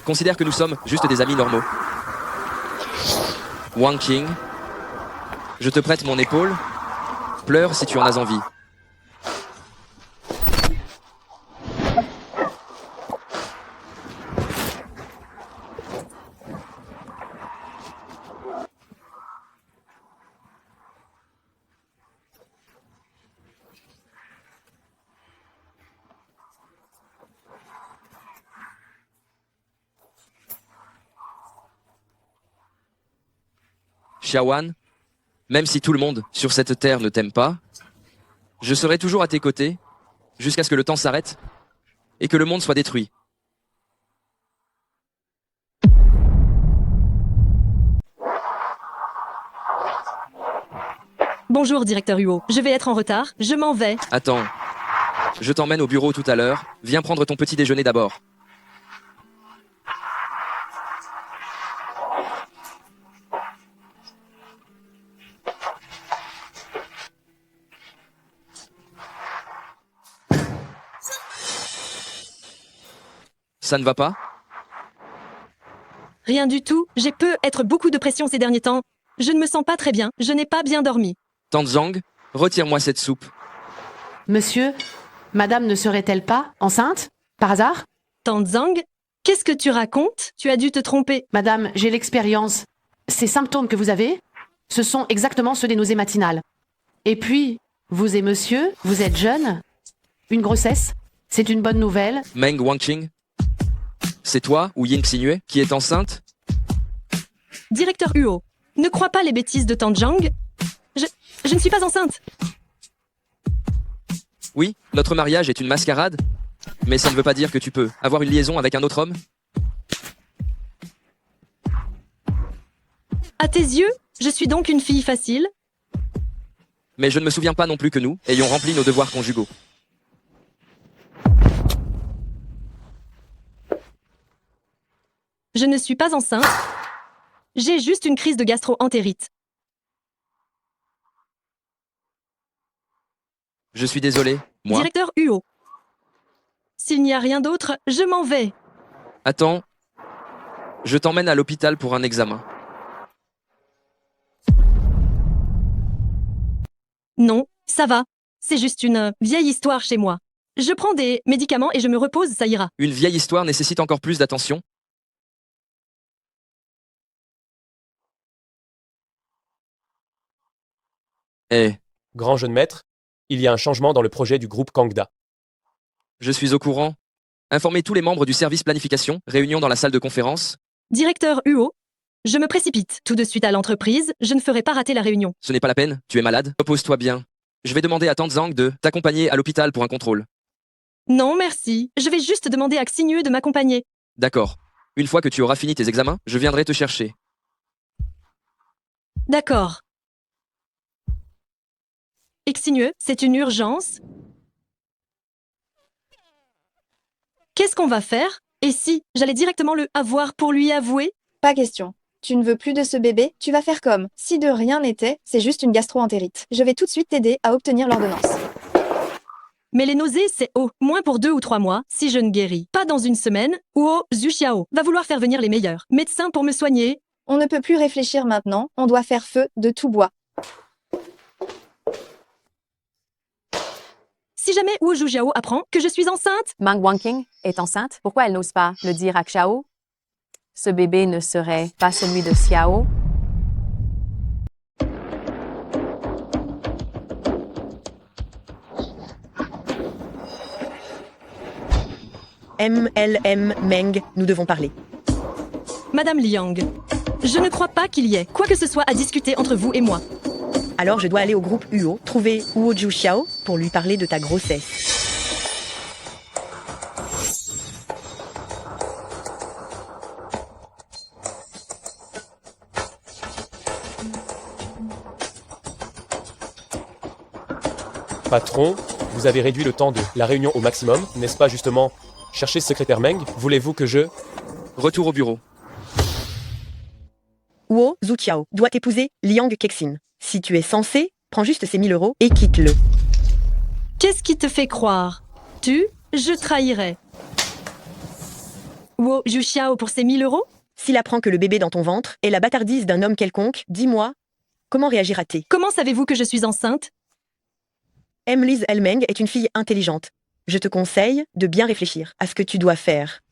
Considère que nous sommes juste des amis normaux. Wanking. Je te prête mon épaule. Pleure si tu en as envie. Xiaowan, même si tout le monde sur cette terre ne t'aime pas, je serai toujours à tes côtés jusqu'à ce que le temps s'arrête et que le monde soit détruit. Bonjour, directeur Huo. Je vais être en retard. Je m'en vais. Attends, je t'emmène au bureau tout à l'heure. Viens prendre ton petit déjeuner d'abord. Ça ne va pas? Rien du tout. J'ai peu être beaucoup de pression ces derniers temps. Je ne me sens pas très bien. Je n'ai pas bien dormi. Tanzang, retire-moi cette soupe. Monsieur, madame ne serait-elle pas enceinte, par hasard? Tanzang, qu'est-ce que tu racontes? Tu as dû te tromper. Madame, j'ai l'expérience. Ces symptômes que vous avez, ce sont exactement ceux des nausées matinales. Et puis, vous et monsieur, vous êtes jeune. Une grossesse, c'est une bonne nouvelle. Meng Wanqing, c'est toi ou Yin Xinue qui est enceinte? Directeur Huo, ne crois pas les bêtises de Tanzang. Je ne suis pas enceinte. Oui, notre mariage est une mascarade, mais ça ne veut pas dire que tu peux avoir une liaison avec un autre homme. À tes yeux, je suis donc une fille facile? Mais je ne me souviens pas non plus que nous ayons rempli nos devoirs conjugaux. Je ne suis pas enceinte. J'ai juste une crise de gastro-entérite. Je suis désolé, moi. Directeur Huo. S'il n'y a rien d'autre, je m'en vais. Attends. Je t'emmène à l'hôpital pour un examen. Non, ça va. C'est juste une vieille histoire chez moi. Je prends des médicaments et je me repose, ça ira. Une vieille histoire nécessite encore plus d'attention. Eh. Grand jeune maître, il y a un changement dans le projet du groupe Kangda. Je suis au courant. Informez tous les membres du service planification, réunion dans la salle de conférence. Directeur Huo, je me précipite tout de suite à l'entreprise, je ne ferai pas rater la réunion. Ce n'est pas la peine, tu es malade. Repose-toi bien. Je vais demander à Tante Zhang de t'accompagner à l'hôpital pour un contrôle. Non, merci. Je vais juste demander à Xinyu de m'accompagner. D'accord. Une fois que tu auras fini tes examens, je viendrai te chercher. D'accord. Xinyu, c'est une urgence. Qu'est-ce qu'on va faire? Et si j'allais directement le avoir pour lui avouer? Pas question. Tu ne veux plus de ce bébé, tu vas faire comme si de rien n'était, c'est juste une gastro-entérite. Je vais tout de suite t'aider à obtenir l'ordonnance. Mais les nausées, c'est au moins pour 2 ou 3 mois, si je ne guéris pas dans une semaine, Huo Zuxiao va vouloir faire venir les meilleurs médecins pour me soigner. On ne peut plus réfléchir maintenant, on doit faire feu de tout bois. Si jamais Huo Zuxiao apprend que je suis enceinte, Mang Wanqing est enceinte. Pourquoi elle n'ose pas le dire à Xiao? Ce bébé ne serait pas celui de Xiao. MLM Meng, nous devons parler. Madame Liang, je ne crois pas qu'il y ait quoi que ce soit à discuter entre vous et moi. Alors je dois aller au groupe Huo, trouver Huo Zuxiao pour lui parler de ta grossesse. Patron, vous avez réduit le temps de la réunion au maximum, n'est-ce pas justement chercher le secrétaire Meng? Voulez-vous que je... Retour au bureau. Huo Zuxiao doit épouser Liang Kexin. Si tu es censé, prends juste ces 1000 € et quitte-le. Qu'est-ce qui te fait croire? Je trahirais. Huo Zuxiao pour ces 1000 €? S'il apprend que le bébé dans ton ventre est la bâtardise d'un homme quelconque, dis-moi, comment réagira-t-il? Comment savez-vous que je suis enceinte? Emlise Elmeng est une fille intelligente. Je te conseille de bien réfléchir à ce que tu dois faire.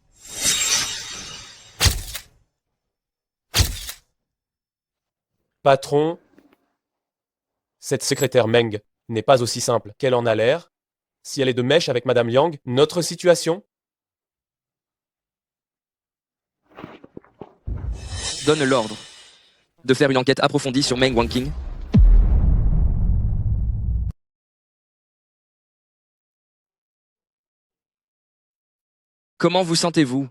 Patron, cette secrétaire Meng n'est pas aussi simple qu'elle en a l'air. Si elle est de mèche avec Madame Liang, notre situation? Donne l'ordre de faire une enquête approfondie sur Meng Wanqing. Comment vous sentez-vous?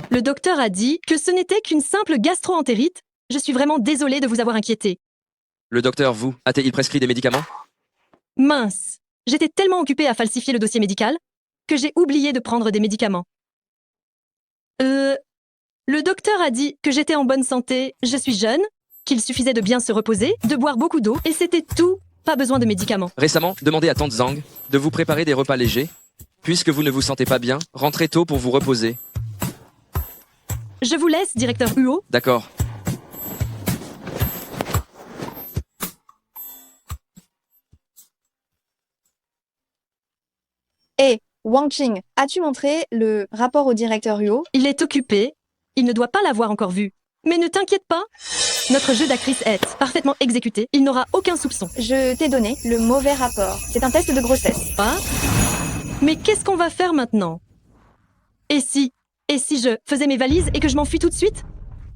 Le docteur a dit que ce n'était qu'une simple gastro-entérite. Je suis vraiment désolée de vous avoir inquiété. Le docteur, a-t-il prescrit des médicaments? Mince, j'étais tellement occupée à falsifier le dossier médical que j'ai oublié de prendre des médicaments. Le docteur a dit que j'étais en bonne santé, je suis jeune, qu'il suffisait de bien se reposer, de boire beaucoup d'eau, et c'était tout, pas besoin de médicaments. Récemment, demandez à Tante Zhang de vous préparer des repas légers. Puisque vous ne vous sentez pas bien, rentrez tôt pour vous reposer. Je vous laisse, directeur Huo. D'accord. Hé, Wang Qing, as-tu montré le rapport au directeur Huo? Il est occupé. Il ne doit pas l'avoir encore vu. Mais ne t'inquiète pas. Notre jeu d'actrice est parfaitement exécuté. Il n'aura aucun soupçon. Je t'ai donné le mauvais rapport. C'est un test de grossesse. Ah? Mais qu'est-ce qu'on va faire maintenant? Et si je faisais mes valises et que je m'enfuis tout de suite?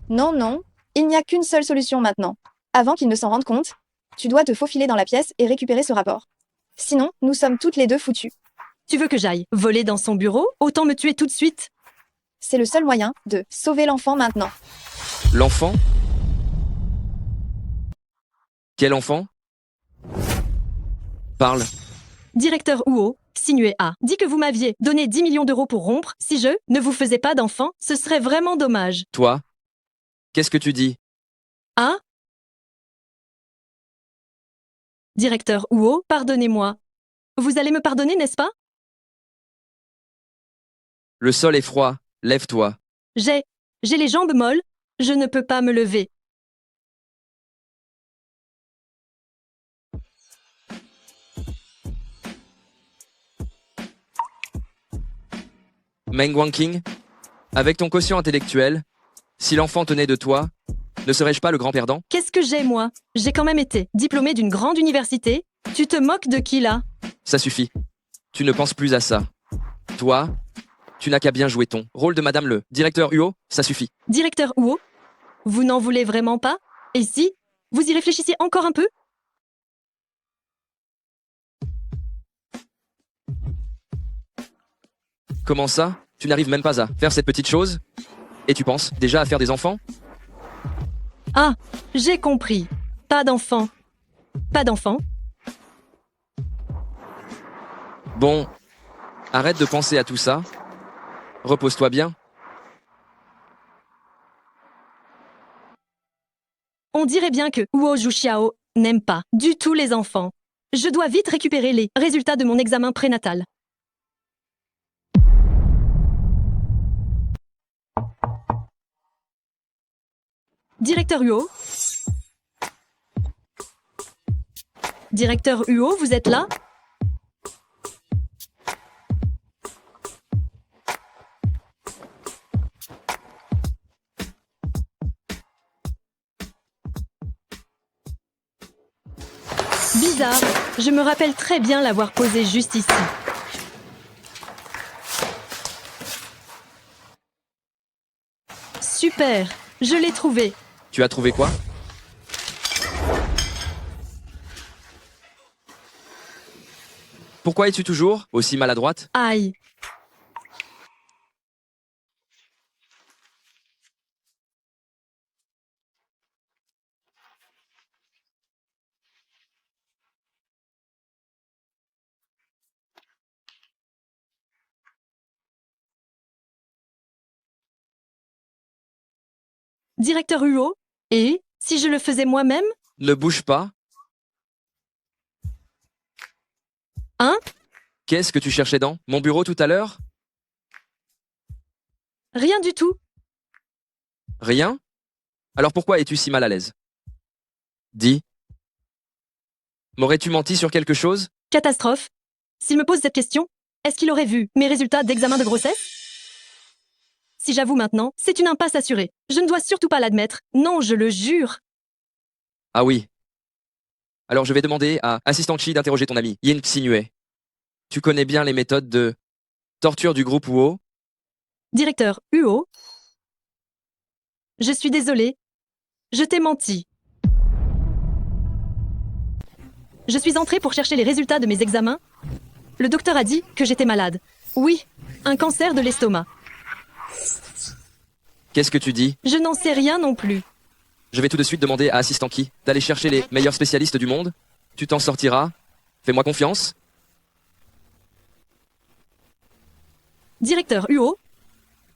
Non, non. Il n'y a qu'une seule solution maintenant. Avant qu'il ne s'en rende compte, tu dois te faufiler dans la pièce et récupérer ce rapport. Sinon, nous sommes toutes les deux foutues. Tu veux que j'aille voler dans son bureau? Autant me tuer tout de suite. C'est le seul moyen de sauver l'enfant maintenant. L'enfant? Quel enfant? Parle. Directeur Huo, Xinyu a dit que vous m'aviez donné 10 millions d'euros pour rompre. Si je ne vous faisais pas d'enfant, ce serait vraiment dommage. Toi? Qu'est-ce que tu dis? Ah? Directeur Huo, pardonnez-moi. Vous allez me pardonner, n'est-ce pas? Le sol est froid. Lève-toi. J'ai les jambes molles. Je ne peux pas me lever. Meng Wanqing, avec ton quotient intellectuel, si l'enfant tenait de toi, ne serais-je pas le grand perdant? Qu'est-ce que j'ai, moi? J'ai quand même été diplômée d'une grande université. Tu te moques de qui, là? Ça suffit. Tu ne penses plus à ça. Toi, tu n'as qu'à bien jouer ton rôle de Madame le directeur Huo, ça suffit. Directeur Huo, vous n'en voulez vraiment pas? Et si vous y réfléchissez encore un peu? Comment ça? Tu n'arrives même pas à faire cette petite chose? Et tu penses déjà à faire des enfants? Ah, j'ai compris. Pas d'enfant. Pas d'enfant? Bon, arrête de penser à tout ça. Repose-toi bien. On dirait bien que Huo Juxiao n'aime pas du tout les enfants. Je dois vite récupérer les résultats de mon examen prénatal. Directeur Huo? Directeur Huo, vous êtes là? Bizarre, je me rappelle très bien l'avoir posé juste ici. Super, je l'ai trouvé. Tu as trouvé quoi? Pourquoi es-tu toujours aussi maladroite? Aïe. Directeur Huo? Et si je le faisais moi-même? Ne bouge pas. Hein? Qu'est-ce que tu cherchais dans mon bureau tout à l'heure? Rien du tout. Rien? Alors pourquoi es-tu si mal à l'aise? Dis. M'aurais-tu menti sur quelque chose? Catastrophe. S'il me pose cette question, est-ce qu'il aurait vu mes résultats d'examen de grossesse? Si j'avoue maintenant, c'est une impasse assurée. Je ne dois surtout pas l'admettre. Non, je le jure. Ah oui. Alors je vais demander à Assistant Chi d'interroger ton ami, Yin Xinue. Tu connais bien les méthodes de torture du groupe Huo? Directeur Huo? Je suis désolée. Je t'ai menti. Je suis entrée pour chercher les résultats de mes examens. Le docteur a dit que j'étais malade. Oui, un cancer de l'estomac. Qu'est-ce que tu dis? Je n'en sais rien non plus. Je vais tout de suite demander à Assistant Ki d'aller chercher les meilleurs spécialistes du monde. Tu t'en sortiras. Fais-moi confiance. Directeur Huo?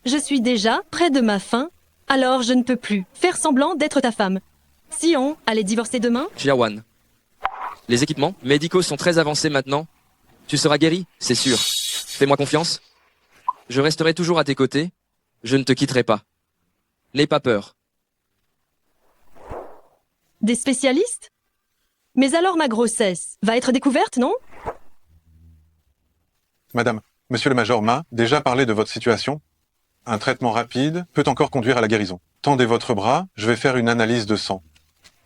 Je suis déjà près de ma fin, alors je ne peux plus faire semblant d'être ta femme. Si on allait divorcer demain? Jiawan. Les équipements médicaux sont très avancés maintenant. Tu seras guéri, c'est sûr. Fais-moi confiance. Je resterai toujours à tes côtés. Je ne te quitterai pas. N'aie pas peur. Des spécialistes? Mais alors ma grossesse va être découverte, non? Madame, monsieur le major m'a déjà parlé de votre situation. Un traitement rapide peut encore conduire à la guérison. Tendez votre bras, je vais faire une analyse de sang.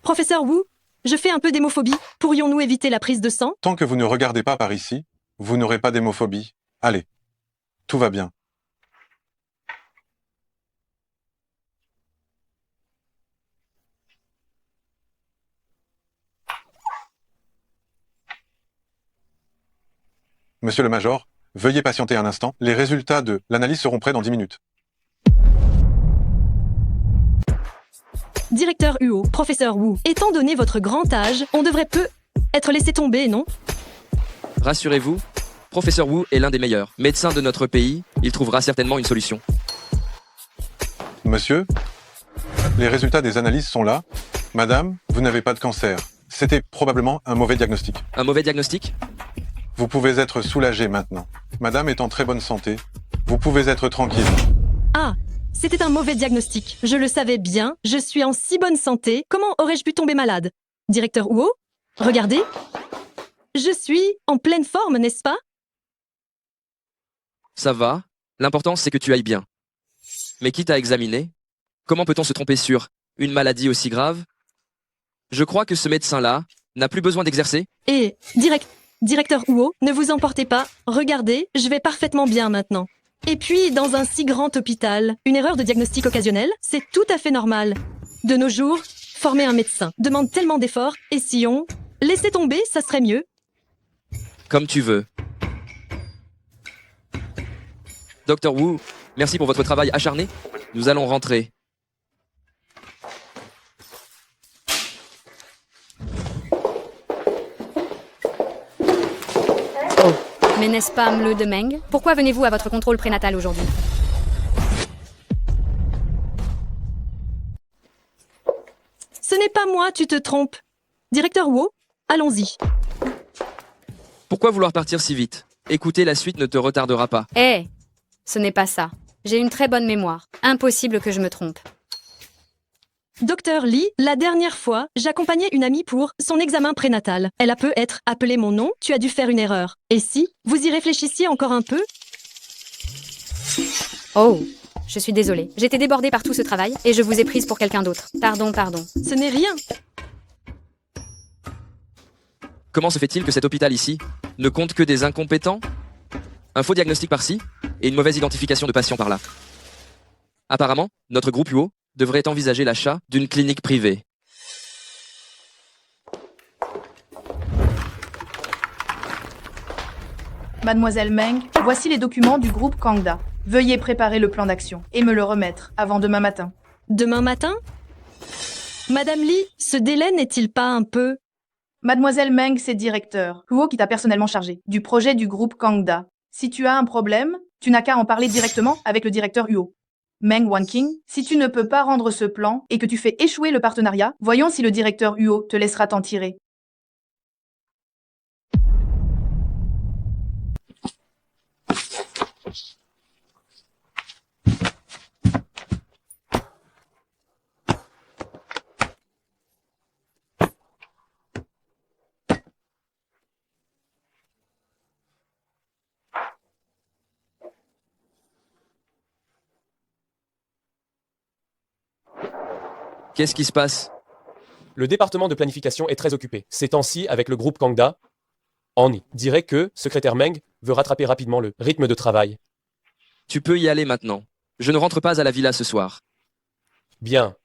Professeur Wu, je fais un peu d'hémophobie. Pourrions-nous éviter la prise de sang? Tant que vous ne regardez pas par ici, vous n'aurez pas d'hémophobie. Allez, tout va bien. Monsieur le major, veuillez patienter un instant. Les résultats de l'analyse seront prêts dans 10 minutes. Directeur Huo, professeur Wu, étant donné votre grand âge, on devrait peu être laissé tomber, non? Rassurez-vous, professeur Wu est l'un des meilleurs médecins de notre pays. Il trouvera certainement une solution. Monsieur, les résultats des analyses sont là. Madame, vous n'avez pas de cancer. C'était probablement un mauvais diagnostic. Un mauvais diagnostic? Vous pouvez être soulagé maintenant. Madame est en très bonne santé. Vous pouvez être tranquille. Ah, c'était un mauvais diagnostic. Je le savais bien. Je suis en si bonne santé. Comment aurais-je pu tomber malade? Directeur Huo? Regardez. Je suis en pleine forme, n'est-ce pas? Ça va. L'important, c'est que tu ailles bien. Mais quitte à examiner, comment peut-on se tromper sur une maladie aussi grave? Je crois que ce médecin-là n'a plus besoin d'exercer. Et, Directeur Huo, ne vous emportez pas. Regardez, je vais parfaitement bien maintenant. Et puis, dans un si grand hôpital, une erreur de diagnostic occasionnelle, c'est tout à fait normal. De nos jours, former un médecin demande tellement d'efforts, et si on laissait tomber, ça serait mieux. Comme tu veux. Docteur Wu, merci pour votre travail acharné. Nous allons rentrer. Mais n'est-ce pas Mle de Meng? Pourquoi venez-vous à votre contrôle prénatal aujourd'hui? Ce n'est pas moi, tu te trompes. Directeur Wu, allons-y. Pourquoi vouloir partir si vite? Écoutez, la suite ne te retardera pas. Eh, ce n'est pas ça. J'ai une très bonne mémoire. Impossible que je me trompe. Docteur Lee, la dernière fois, j'accompagnais une amie pour son examen prénatal. Elle a peut-être appelé mon nom, tu as dû faire une erreur. Et si vous y réfléchissiez encore un peu? Oh, je suis désolée. J'étais débordée par tout ce travail et je vous ai prise pour quelqu'un d'autre. Pardon. Ce n'est rien. Comment se fait-il que cet hôpital ici ne compte que des incompétents? Un faux diagnostic par-ci et une mauvaise identification de patients par-là. Apparemment, notre groupe UO devrait envisager l'achat d'une clinique privée. Mademoiselle Meng, voici les documents du groupe Kangda. Veuillez préparer le plan d'action et me le remettre avant demain matin. Demain matin? Madame Lee, ce délai n'est-il pas un peu... Mademoiselle Meng, c'est directeur. Huo qui t'a personnellement chargé du projet du groupe Kangda. Si tu as un problème, tu n'as qu'à en parler directement avec le directeur Huo. Meng Wanqing, si tu ne peux pas rendre ce plan et que tu fais échouer le partenariat, voyons si le directeur Huo te laissera t'en tirer. Qu'est-ce qui se passe? Le département de planification est très occupé. Ces temps-ci, avec le groupe Kangda, Annie dirait que secrétaire Meng veut rattraper rapidement le rythme de travail. Tu peux y aller maintenant. Je ne rentre pas à la villa ce soir. Bien.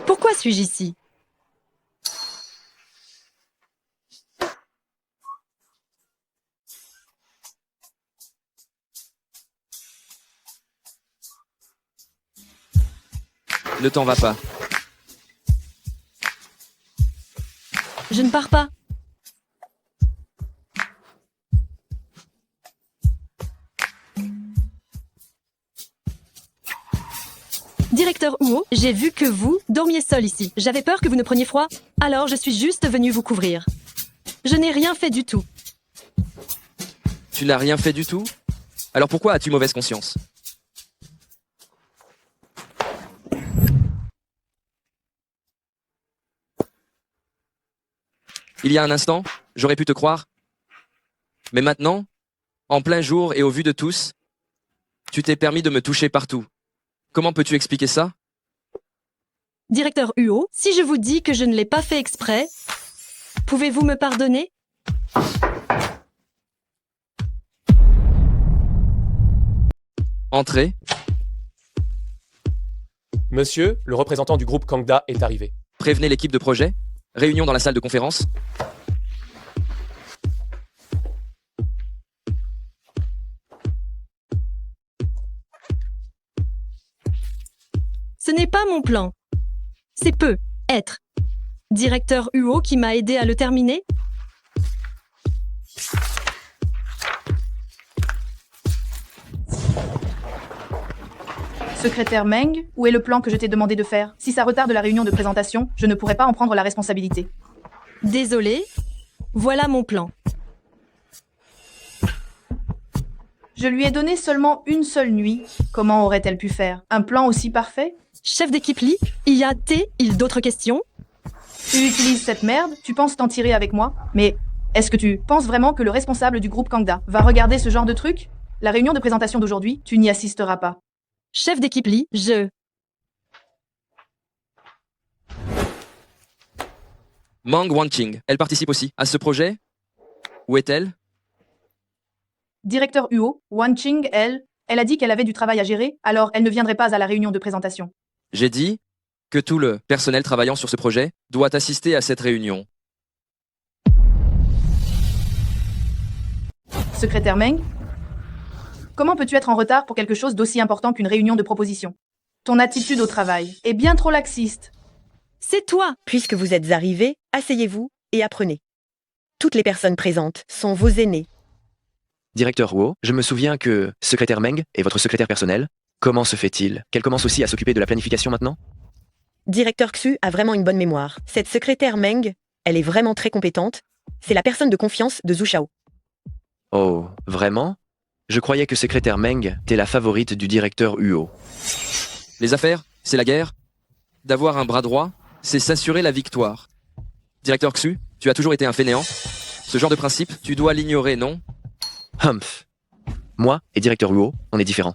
Pourquoi suis-je ici? Ne t'en va pas. Je ne pars pas. Directeur Huo, j'ai vu que vous dormiez seul ici. J'avais peur que vous ne preniez froid, alors je suis juste venue vous couvrir. Je n'ai rien fait du tout. Tu n'as rien fait du tout? Alors pourquoi as-tu mauvaise conscience? Il y a un instant, j'aurais pu te croire. Mais maintenant, en plein jour et au vu de tous, tu t'es permis de me toucher partout. Comment peux-tu expliquer ça? Directeur Huo, si je vous dis que je ne l'ai pas fait exprès, pouvez-vous me pardonner? Entrez. Monsieur, le représentant du groupe Kangda est arrivé. Prévenez l'équipe de projet. Réunion dans la salle de conférence. Ce n'est pas mon plan. C'est peu être directeur UO qui m'a aidé à le terminer. Secrétaire Meng, où est le plan que je t'ai demandé de faire? Si ça retarde la réunion de présentation, je ne pourrai pas en prendre la responsabilité. Désolé, voilà mon plan. Je lui ai donné seulement une seule nuit. Comment aurait-elle pu faire un plan aussi parfait? Chef d'équipe Lee, il d'autres questions? Tu utilises cette merde, tu penses t'en tirer avec moi? Mais est-ce que tu penses vraiment que le responsable du groupe Kangda va regarder ce genre de truc? La réunion de présentation d'aujourd'hui, tu n'y assisteras pas. Chef d'équipe Lee, Mang Wanqing, elle participe aussi à ce projet? Où est-elle? Directeur UO, Wanqing, elle a dit qu'elle avait du travail à gérer, alors elle ne viendrait pas à la réunion de présentation. J'ai dit que tout le personnel travaillant sur ce projet doit assister à cette réunion. Secrétaire Meng, comment peux-tu être en retard pour quelque chose d'aussi important qu'une réunion de proposition? Ton attitude au travail est bien trop laxiste. C'est toi! Puisque vous êtes arrivés, asseyez-vous et apprenez. Toutes les personnes présentes sont vos aînés. Directeur Huo, je me souviens que secrétaire Meng est votre secrétaire personnel. Comment se fait-il qu'elle commence aussi à s'occuper de la planification maintenant? Directeur Xu a vraiment une bonne mémoire. Cette secrétaire Meng, elle est vraiment très compétente. C'est la personne de confiance de Zhu Shao. Oh, vraiment? Je croyais que secrétaire Meng était la favorite du directeur Huo. Les affaires, c'est la guerre. D'avoir un bras droit, c'est s'assurer la victoire. Directeur Xu, tu as toujours été un fainéant. Ce genre de principe, tu dois l'ignorer, non? Humph. Moi et directeur Huo, on est différents.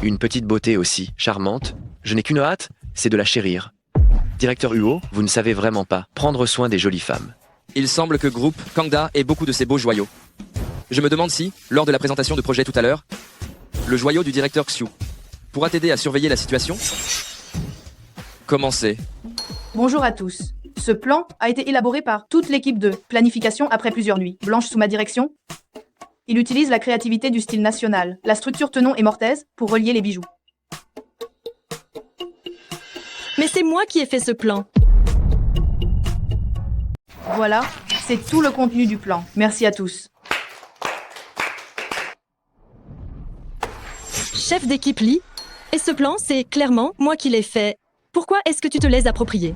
Une petite beauté aussi, charmante. Je n'ai qu'une hâte, c'est de la chérir. Directeur Huo, vous ne savez vraiment pas prendre soin des jolies femmes. Il semble que groupe Kangda ait beaucoup de ces beaux joyaux. Je me demande si, lors de la présentation de projet tout à l'heure, le joyau du directeur Xiu pourra t'aider à surveiller la situation? Commencez. Bonjour à tous. Ce plan a été élaboré par toute l'équipe de planification après plusieurs nuits blanches sous ma direction. Il utilise la créativité du style national, la structure tenon et mortaise pour relier les bijoux. Mais c'est moi qui ai fait ce plan. Voilà, c'est tout le contenu du plan. Merci à tous. Chef d'équipe Lee, et ce plan, c'est clairement moi qui l'ai fait. Pourquoi est-ce que tu te l'es approprié?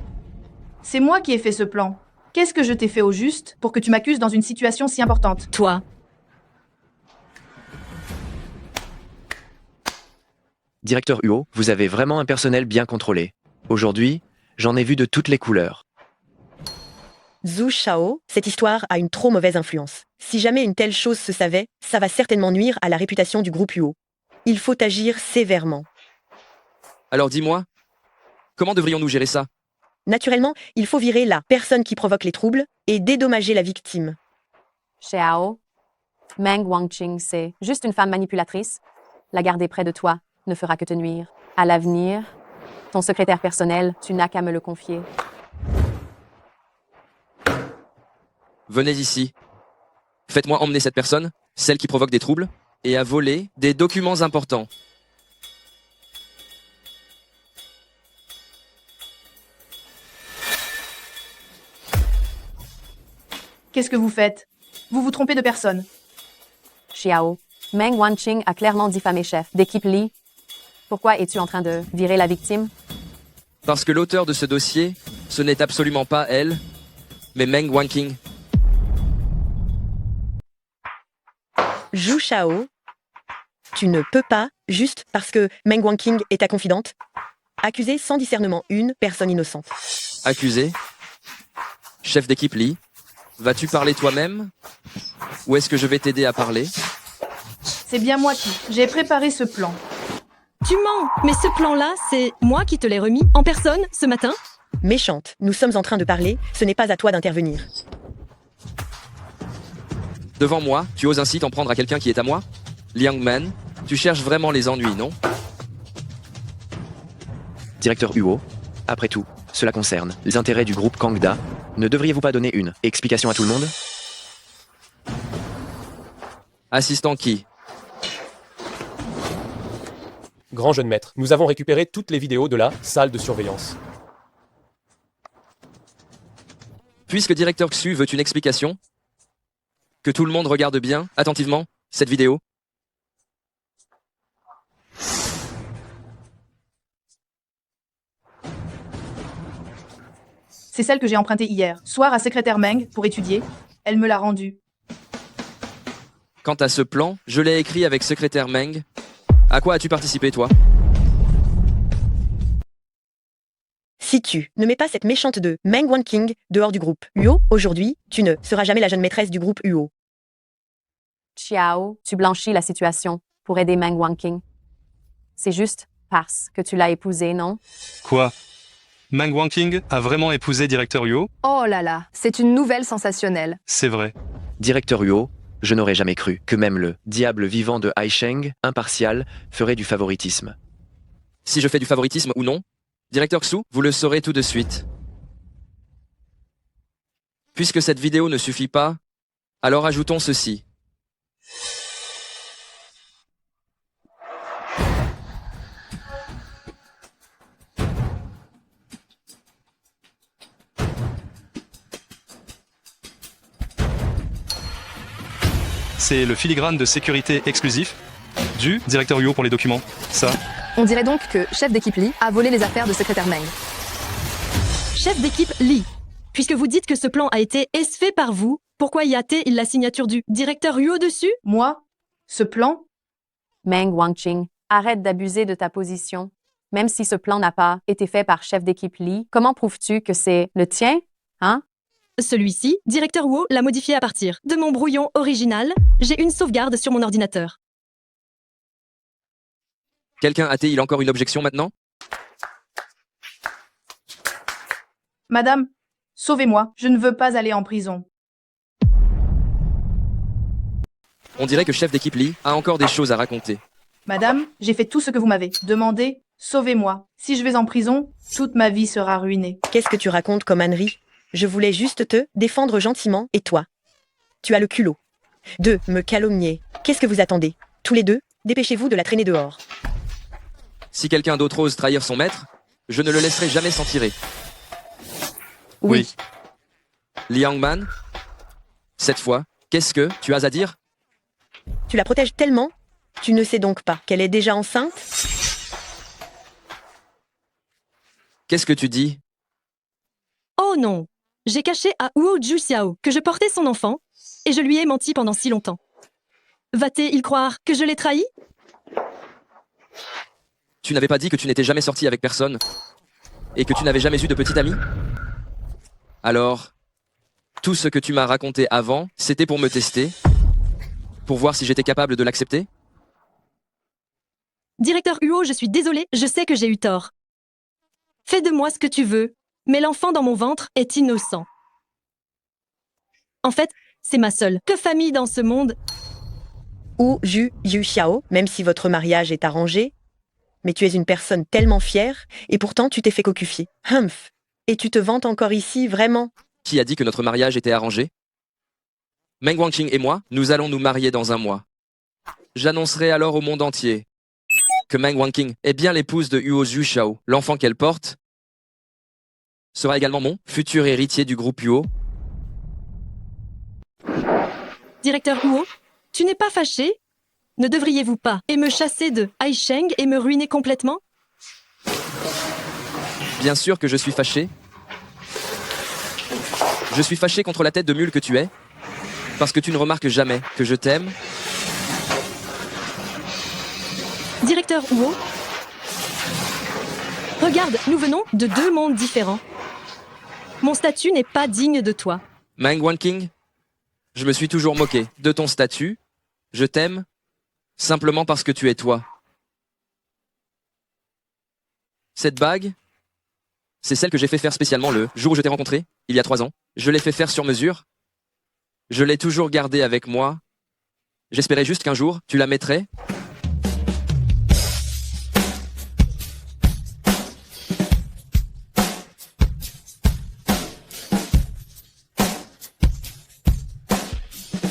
C'est moi qui ai fait ce plan. Qu'est-ce que je t'ai fait au juste pour que tu m'accuses dans une situation si importante? Toi. Directeur Huo, vous avez vraiment un personnel bien contrôlé. Aujourd'hui, j'en ai vu de toutes les couleurs. Zhu Shao, cette histoire a une trop mauvaise influence. Si jamais une telle chose se savait, ça va certainement nuire à la réputation du groupe Huo. Il faut agir sévèrement. Alors dis-moi, comment devrions-nous gérer ça? Naturellement, il faut virer la personne qui provoque les troubles et dédommager la victime. Xiao, Meng Wanqing, c'est juste une femme manipulatrice. La garder près de toi ne fera que te nuire. À l'avenir, ton secrétaire personnel, tu n'as qu'à me le confier. Venez ici. Faites-moi emmener cette personne, celle qui provoque des troubles, et à voler des documents importants. Qu'est-ce que vous faites? Vous vous trompez de personne. Xiao, Meng Wanqing a clairement diffamé chef d'équipe Lee. Pourquoi es-tu en train de virer la victime? Parce que l'auteur de ce dossier, ce n'est absolument pas elle, mais Meng Wanqing. Zhu Shao, tu ne peux pas, juste parce que Meng Wanqing est ta confidente, accuser sans discernement une personne innocente. Accusé? Chef d'équipe Lee, vas-tu parler toi-même? Ou est-ce que je vais t'aider à parler? C'est bien moi qui. J'ai préparé ce plan. Tu mens, mais ce plan-là, c'est moi qui te l'ai remis en personne ce matin? Méchante, nous sommes en train de parler, ce n'est pas à toi d'intervenir. Devant moi, tu oses ainsi t'en prendre à quelqu'un qui est à moi? Liang Man, tu cherches vraiment les ennuis, non? Directeur Huo, après tout, cela concerne les intérêts du groupe Kangda. Ne devriez-vous pas donner une explication à tout le monde? Assistant qui? Grand jeune maître, nous avons récupéré toutes les vidéos de la salle de surveillance. Puisque directeur Xu veut une explication, que tout le monde regarde bien, attentivement, cette vidéo. C'est celle que j'ai empruntée hier, soir à secrétaire Meng, pour étudier. Elle me l'a rendue. Quant à ce plan, je l'ai écrit avec secrétaire Meng. À quoi as-tu participé, toi? Si tu ne mets pas cette méchante de Meng Wanqing dehors du groupe UO, aujourd'hui, tu ne seras jamais la jeune maîtresse du groupe UO. Xiao, tu blanchis la situation pour aider Meng Wanqing. C'est juste parce que tu l'as épousée, non? Quoi? Meng Wanqing a vraiment épousé directeur Huo? Oh là là, c'est une nouvelle sensationnelle. C'est vrai. Directeur Huo, je n'aurais jamais cru que même le diable vivant de Haisheng, impartial, ferait du favoritisme. Si je fais du favoritisme ou non, directeur Xu, vous le saurez tout de suite. Puisque cette vidéo ne suffit pas, alors ajoutons ceci. C'est le filigrane de sécurité exclusif du directeur Huo pour les documents. Ça. On dirait donc que chef d'équipe Lee a volé les affaires de secrétaire Meng. Chef d'équipe Lee, puisque vous dites que ce plan a été fait par vous, pourquoi y a-t-il la signature du directeur Huo dessus? Moi? Ce plan? Meng Wanqing, arrête d'abuser de ta position. Même si ce plan n'a pas été fait par chef d'équipe Lee, comment prouves-tu que c'est le tien? Hein? Celui-ci, directeur Huo, l'a modifié à partir de mon brouillon original. J'ai une sauvegarde sur mon ordinateur. Quelqu'un a-t-il encore une objection maintenant? Madame, sauvez-moi, je ne veux pas aller en prison. On dirait que chef d'équipe Lee a encore des choses à raconter. Madame, j'ai fait tout ce que vous m'avez demandé. Sauvez-moi. Si je vais en prison, toute ma vie sera ruinée. Qu'est-ce que tu racontes comme ânerie? Je voulais juste te défendre gentiment, et toi? Tu as le culot de me calomnier. Qu'est-ce que vous attendez? Tous les deux, dépêchez-vous de la traîner dehors. Si quelqu'un d'autre ose trahir son maître, je ne le laisserai jamais s'en tirer. Oui. Liang Man, cette fois, qu'est-ce que tu as à dire? Tu la protèges tellement, tu ne sais donc pas qu'elle est déjà enceinte? Qu'est-ce que tu dis? Oh non! J'ai caché à Huo Juxiao que je portais son enfant, et je lui ai menti pendant si longtemps. Va-t-il croire que je l'ai trahi? Tu n'avais pas dit que tu n'étais jamais sorti avec personne, et que tu n'avais jamais eu de petite amie? Alors, tout ce que tu m'as raconté avant, c'était pour me tester? Pour voir si j'étais capable de l'accepter? Directeur Huo, je suis désolée, je sais que j'ai eu tort. Fais de moi ce que tu veux, mais l'enfant dans mon ventre est innocent. En fait, c'est ma seule famille dans ce monde. Ou Yu Xiao, même si votre mariage est arrangé, mais tu es une personne tellement fière, et pourtant tu t'es fait cocufier. Humph. Et tu te vantes encore ici, vraiment? Qui a dit que notre mariage était arrangé? Meng Wanqing et moi, nous allons nous marier dans un mois. J'annoncerai alors au monde entier que Meng Wanqing est bien l'épouse de Huo Juxiao. L'enfant qu'elle porte sera également mon futur héritier du groupe Huo. Directeur Huo, tu n'es pas fâché? Ne devriez-vous pas et me chasser de Haisheng et me ruiner complètement? Bien sûr que je suis fâché. Je suis fâché contre la tête de mule que tu es, parce que tu ne remarques jamais que je t'aime. Directeur Huo, regarde, nous venons de deux mondes différents. Mon statut n'est pas digne de toi. Meng Wanqing, je me suis toujours moqué de ton statut. Je t'aime simplement parce que tu es toi. Cette bague, c'est celle que j'ai fait faire spécialement le jour où je t'ai rencontré, il y a 3 ans. Je l'ai fait faire sur mesure. Je l'ai toujours gardée avec moi. J'espérais juste qu'un jour, tu la mettrais.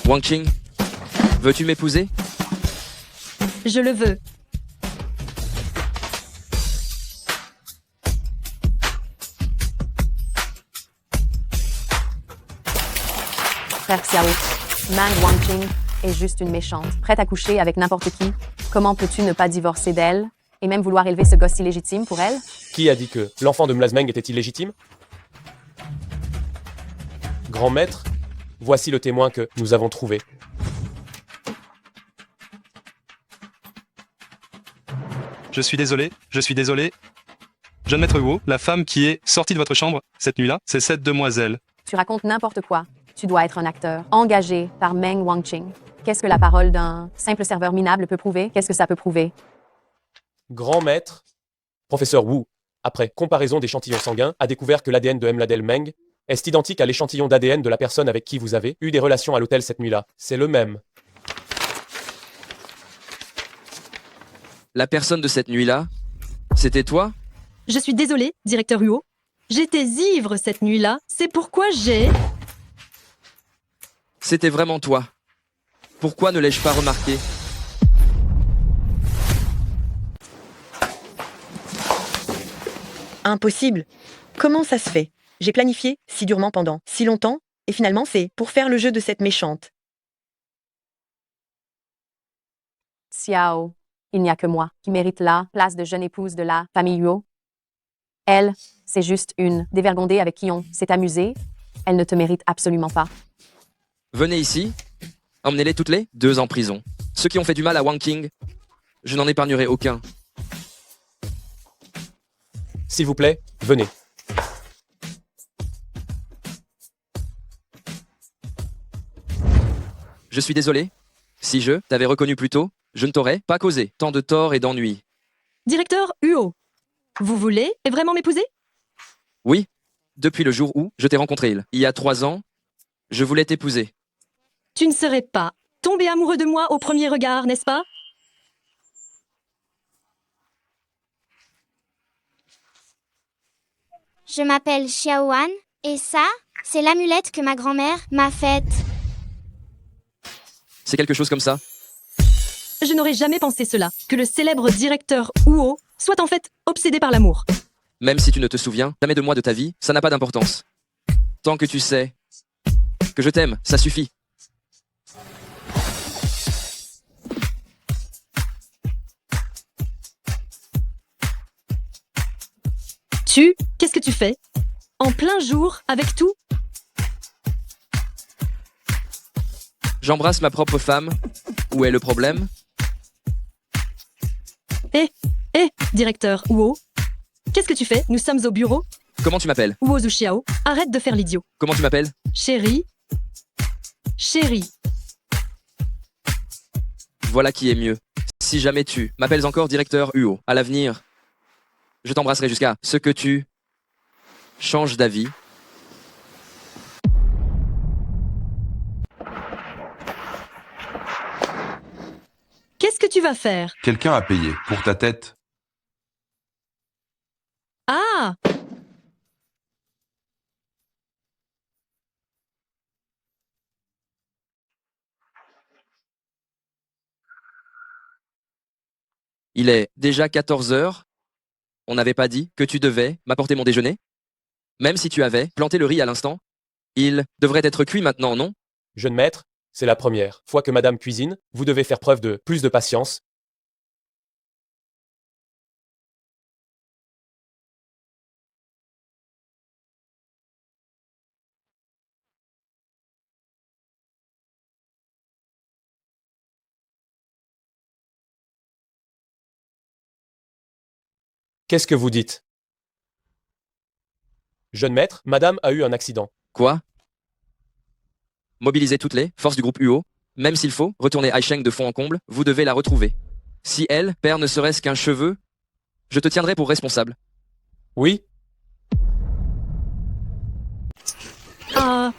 Wanqing, veux-tu m'épouser? Je le veux. frère Xiao. Mang Wanqing est juste une méchante, prête à coucher avec n'importe qui. Comment peux-tu ne pas divorcer d'elle et même vouloir élever ce gosse illégitime pour elle? Qui a dit que l'enfant de Mlazmeng était illégitime? Grand maître, voici le témoin que nous avons trouvé. Je suis désolé. Jeune maître Huo, la femme qui est sortie de votre chambre cette nuit-là, c'est cette demoiselle. Tu racontes n'importe quoi. Tu dois être un acteur, engagé par Meng Wanqing. Qu'est-ce que la parole d'un simple serveur minable peut prouver? Qu'est-ce que ça peut prouver? Grand maître, professeur Wu, après comparaison d'échantillons sanguins, a découvert que l'ADN de Mladel Meng est identique à l'échantillon d'ADN de la personne avec qui vous avez eu des relations à l'hôtel cette nuit-là. C'est le même. La personne de cette nuit-là, c'était toi? Je suis désolé, directeur Huo. J'étais ivre cette nuit-là, c'est pourquoi j'ai... C'était vraiment toi. Pourquoi ne l'ai-je pas remarqué? Impossible. Comment ça se fait? J'ai planifié si durement pendant si longtemps, et finalement c'est pour faire le jeu de cette méchante. Xiao, il n'y a que moi qui mérite la place de jeune épouse de la famille Huo. Elle, c'est juste une dévergondée avec qui on s'est amusé. Elle ne te mérite absolument pas. Venez ici. Emmenez-les toutes les deux en prison. Ceux qui ont fait du mal à Wanqing, je n'en épargnerai aucun. S'il vous plaît, venez. Je suis désolé. Si je t'avais reconnu plus tôt, je ne t'aurais pas causé tant de tort et d'ennui. Directeur Huo, vous voulez vraiment m'épouser? Oui, depuis le jour où je t'ai rencontré il y a 3 ans, je voulais t'épouser. Tu ne serais pas tombé amoureux de moi au premier regard, n'est-ce pas? Je m'appelle Xiaoan, et ça, c'est l'amulette que ma grand-mère m'a faite. C'est quelque chose comme ça? Je n'aurais jamais pensé cela, que le célèbre directeur Huo soit en fait obsédé par l'amour. Même si tu ne te souviens jamais de moi de ta vie, ça n'a pas d'importance. Tant que tu sais que je t'aime, ça suffit. Qu'est-ce que tu fais? En plein jour, avec tout? J'embrasse ma propre femme. Où est le problème? Directeur Huo, qu'est-ce que tu fais? Nous sommes au bureau. Comment tu m'appelles? Huo Zuxiao, arrête de faire l'idiot. Comment tu m'appelles? Chérie. Chérie. Voilà qui est mieux. Si jamais tu m'appelles encore directeur Huo, à l'avenir, je t'embrasserai jusqu'à ce que tu changes d'avis. Qu'est-ce que tu vas faire? Quelqu'un a payé pour ta tête. Ah! Il est déjà 14 heures. On n'avait pas dit que tu devais m'apporter mon déjeuner? Même si tu avais planté le riz à l'instant, il devrait être cuit maintenant, non? Jeune maître, c'est la première fois que madame cuisine, vous devez faire preuve de plus de patience. Qu'est-ce que vous dites? Jeune maître, madame a eu un accident. Quoi? Mobilisez toutes les forces du groupe Huo. Même s'il faut retourner Aisheng de fond en comble, vous devez la retrouver. Si elle perd ne serait-ce qu'un cheveu, je te tiendrai pour responsable. Oui? Ah.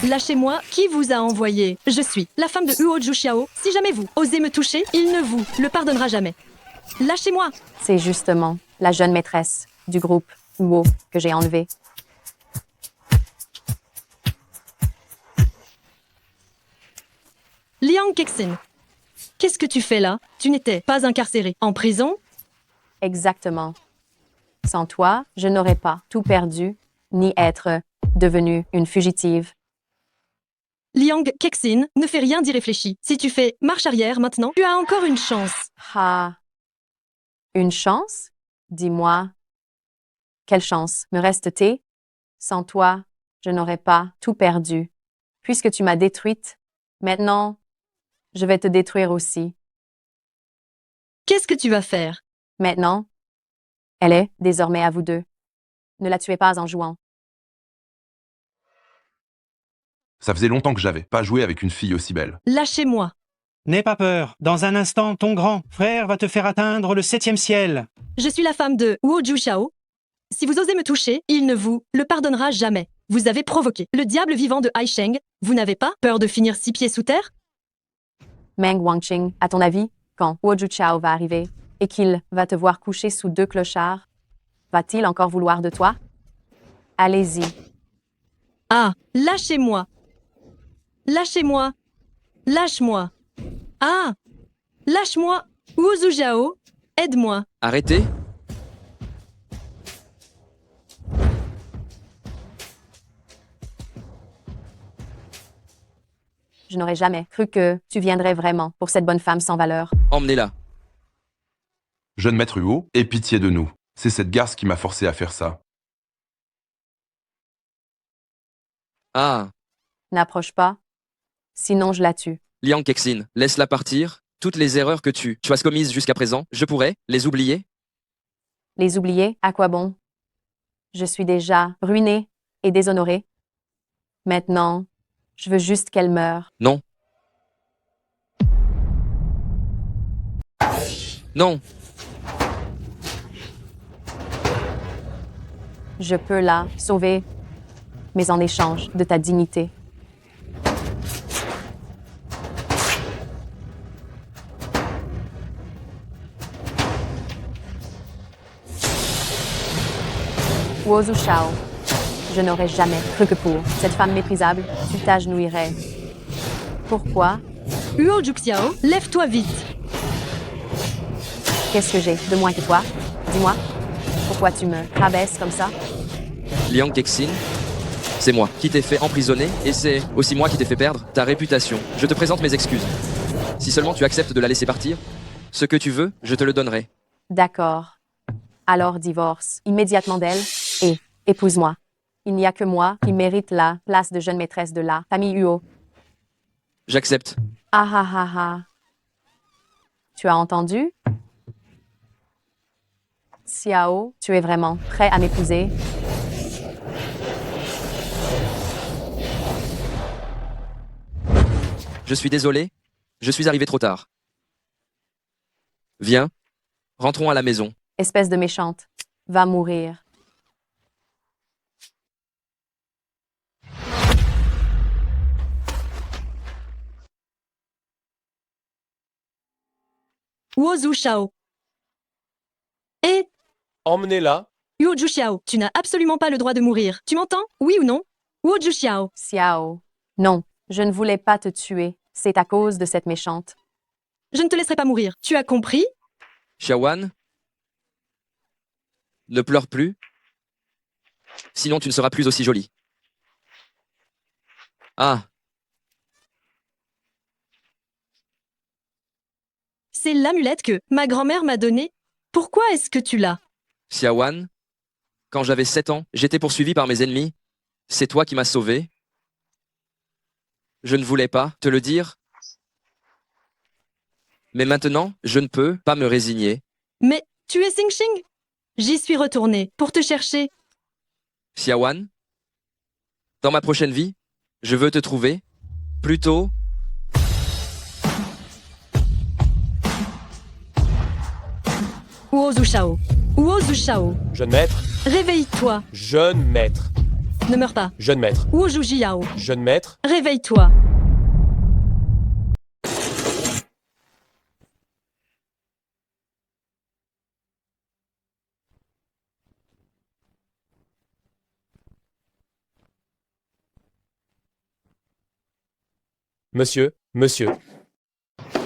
Lâchez-moi, qui vous a envoyé? Je suis la femme de Huo Zhuxiao. Si jamais vous osez me toucher, il ne vous le pardonnera jamais. Lâchez-moi! C'est justement la jeune maîtresse du groupe Huo que j'ai enlevée. Liang Kexin, qu'est-ce que tu fais là? Tu n'étais pas incarcéré. En prison? Exactement. Sans toi, je n'aurais pas tout perdu, ni être devenue une fugitive. Liang Kexin ne fait rien d'irréfléchi. Si tu fais marche arrière maintenant, tu as encore une chance. Ah. Une chance? Dis-moi. Quelle chance me reste-t-il? Sans toi, je n'aurais pas tout perdu. Puisque tu m'as détruite, maintenant, je vais te détruire aussi. Qu'est-ce que tu vas faire? Maintenant, elle est désormais à vous deux. Ne la tuez pas en jouant. Ça faisait longtemps que j'avais pas joué avec une fille aussi belle. Lâchez-moi. N'aie pas peur. Dans un instant, ton grand frère va te faire atteindre le 7e ciel. Je suis la femme de Wu Juxiao. Si vous osez me toucher, il ne vous le pardonnera jamais. Vous avez provoqué le diable vivant de Haisheng. Vous n'avez pas peur de finir 6 pieds sous terre? Meng Wanqing, à ton avis, quand Wu Chao va arriver et qu'il va te voir coucher sous 2 clochards, va-t-il encore vouloir de toi? Allez-y. Ah, lâchez-moi. Lâchez-moi. Lâche-moi. Ah, lâche-moi. Wu Zhujiao, aide-moi. Arrêtez. Je n'aurais jamais cru que tu viendrais vraiment pour cette bonne femme sans valeur. Emmenez-la. Jeune maître Huo, aie pitié de nous. C'est cette garce qui m'a forcé à faire ça. Ah, N'approche pas, sinon je la tue. Liang Kexin, laisse-la partir. Toutes les erreurs que tu as commises jusqu'à présent, je pourrais les oublier? Les oublier, à quoi bon? Je suis déjà ruinée et déshonorée. Maintenant, je veux juste qu'elle meure. Non. Non. Je peux la sauver, mais en échange de ta dignité. Wu Zhuxiao, je n'aurais jamais cru que pour cette femme méprisable, tu t'agenouillerais. Pourquoi? Huo Juxiao, lève-toi vite. Qu'est-ce que j'ai de moins que toi? Dis-moi. Pourquoi tu me rabaisses comme ça? Liang Kexin, c'est moi qui t'ai fait emprisonner et c'est aussi moi qui t'ai fait perdre ta réputation. Je te présente mes excuses. Si seulement tu acceptes de la laisser partir, ce que tu veux, je te le donnerai. D'accord. Alors divorce immédiatement d'elle et épouse-moi. Il n'y a que moi qui mérite la place de jeune maîtresse de la famille Huo. J'accepte. Ah ah ah ah. Tu as entendu? Xiao, tu es vraiment prêt à m'épouser? Je suis désolé, je suis arrivé trop tard. Viens, rentrons à la maison. Espèce de méchante. Va mourir. Wu Zhuxiao. Et Emmenez-la. Yu Zhuxiao, tu n'as absolument pas le droit de mourir. Tu m'entends? Oui ou non? Wu Zhuxiao. Xiao. Non, je ne voulais pas te tuer. C'est à cause de cette méchante. Je ne te laisserai pas mourir. Tu as compris? Xiaowan, ne pleure plus. Sinon tu ne seras plus aussi jolie. Ah, C'est l'amulette que ma grand-mère m'a donnée. Pourquoi est-ce que tu l'as? Xiaowan, quand j'avais 7 ans, j'étais poursuivi par mes ennemis. C'est toi qui m'as sauvé. Je ne voulais pas te le dire. Mais maintenant, je ne peux pas me résigner. Mais tu es Xing Xing? J'y suis retournée pour te chercher. Xiaowan, dans ma prochaine vie, je veux te trouver. Plutôt, Wu Zhuxiao. Wu Zhuxiao. Jeune maître. Réveille-toi. Jeune maître. Ne meurs pas. Jeune maître. Wu Zhujiao. Jeune maître. Réveille-toi. Monsieur, monsieur.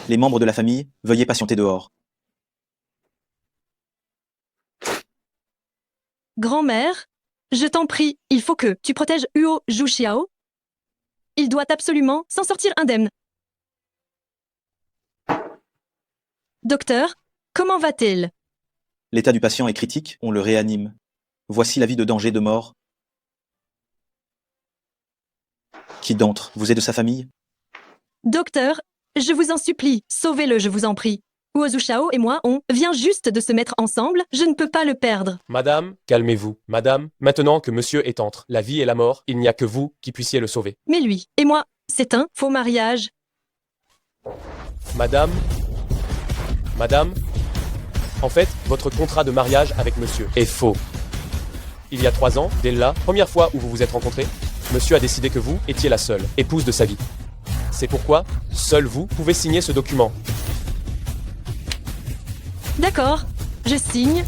Les membres de la famille, veuillez patienter dehors. Grand-mère, je t'en prie, il faut que tu protèges Huo Zhuxiao. Il doit absolument s'en sortir indemne. Docteur, comment va-t-il? L'état du patient est critique, on le réanime. Voici l'avis de danger de mort. Qui d'entre vous est de sa famille? Docteur, je vous en supplie, sauvez-le, je vous en prie. Uozu Shao et moi, on vient juste de se mettre ensemble, je ne peux pas le perdre. Madame, calmez-vous. Madame, maintenant que monsieur est entre la vie et la mort, il n'y a que vous qui puissiez le sauver. Mais lui et moi, c'est un faux mariage. Madame, en fait, votre contrat de mariage avec monsieur est faux. Il y a 3 ans, dès la première fois où vous vous êtes rencontrés, monsieur a décidé que vous étiez la seule épouse de sa vie. C'est pourquoi, seul vous pouvez signer ce document. D'accord, je signe.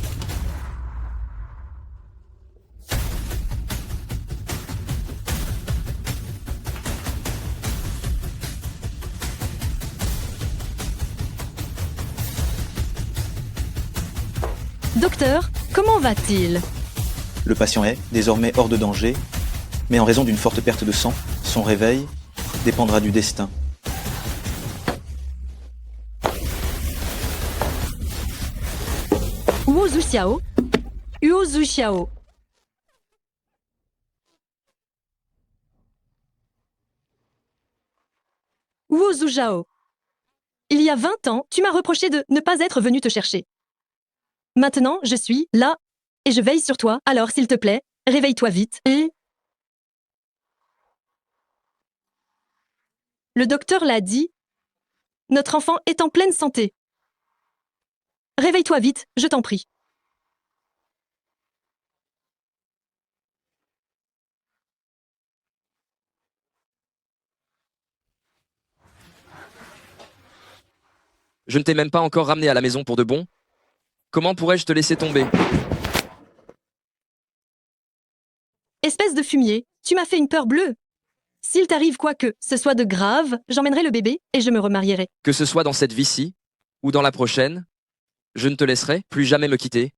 Docteur, comment va-t-il? Le patient est désormais hors de danger, mais en raison d'une forte perte de sang, son réveil dépendra du destin. Uozu Xiao. Uozu Xiao. Uozu Zhao. Il y a 20 ans, tu m'as reproché de ne pas être venu te chercher. Maintenant, je suis là et je veille sur toi, alors s'il te plaît, réveille-toi vite et... Le docteur l'a dit, notre enfant est en pleine santé. Réveille-toi vite, je t'en prie. Je ne t'ai même pas encore ramené à la maison pour de bon. Comment pourrais-je te laisser tomber? Espèce de fumier, tu m'as fait une peur bleue. S'il t'arrive quoi que ce soit de grave, j'emmènerai le bébé et je me remarierai. Que ce soit dans cette vie-ci ou dans la prochaine, je ne te laisserai plus jamais me quitter.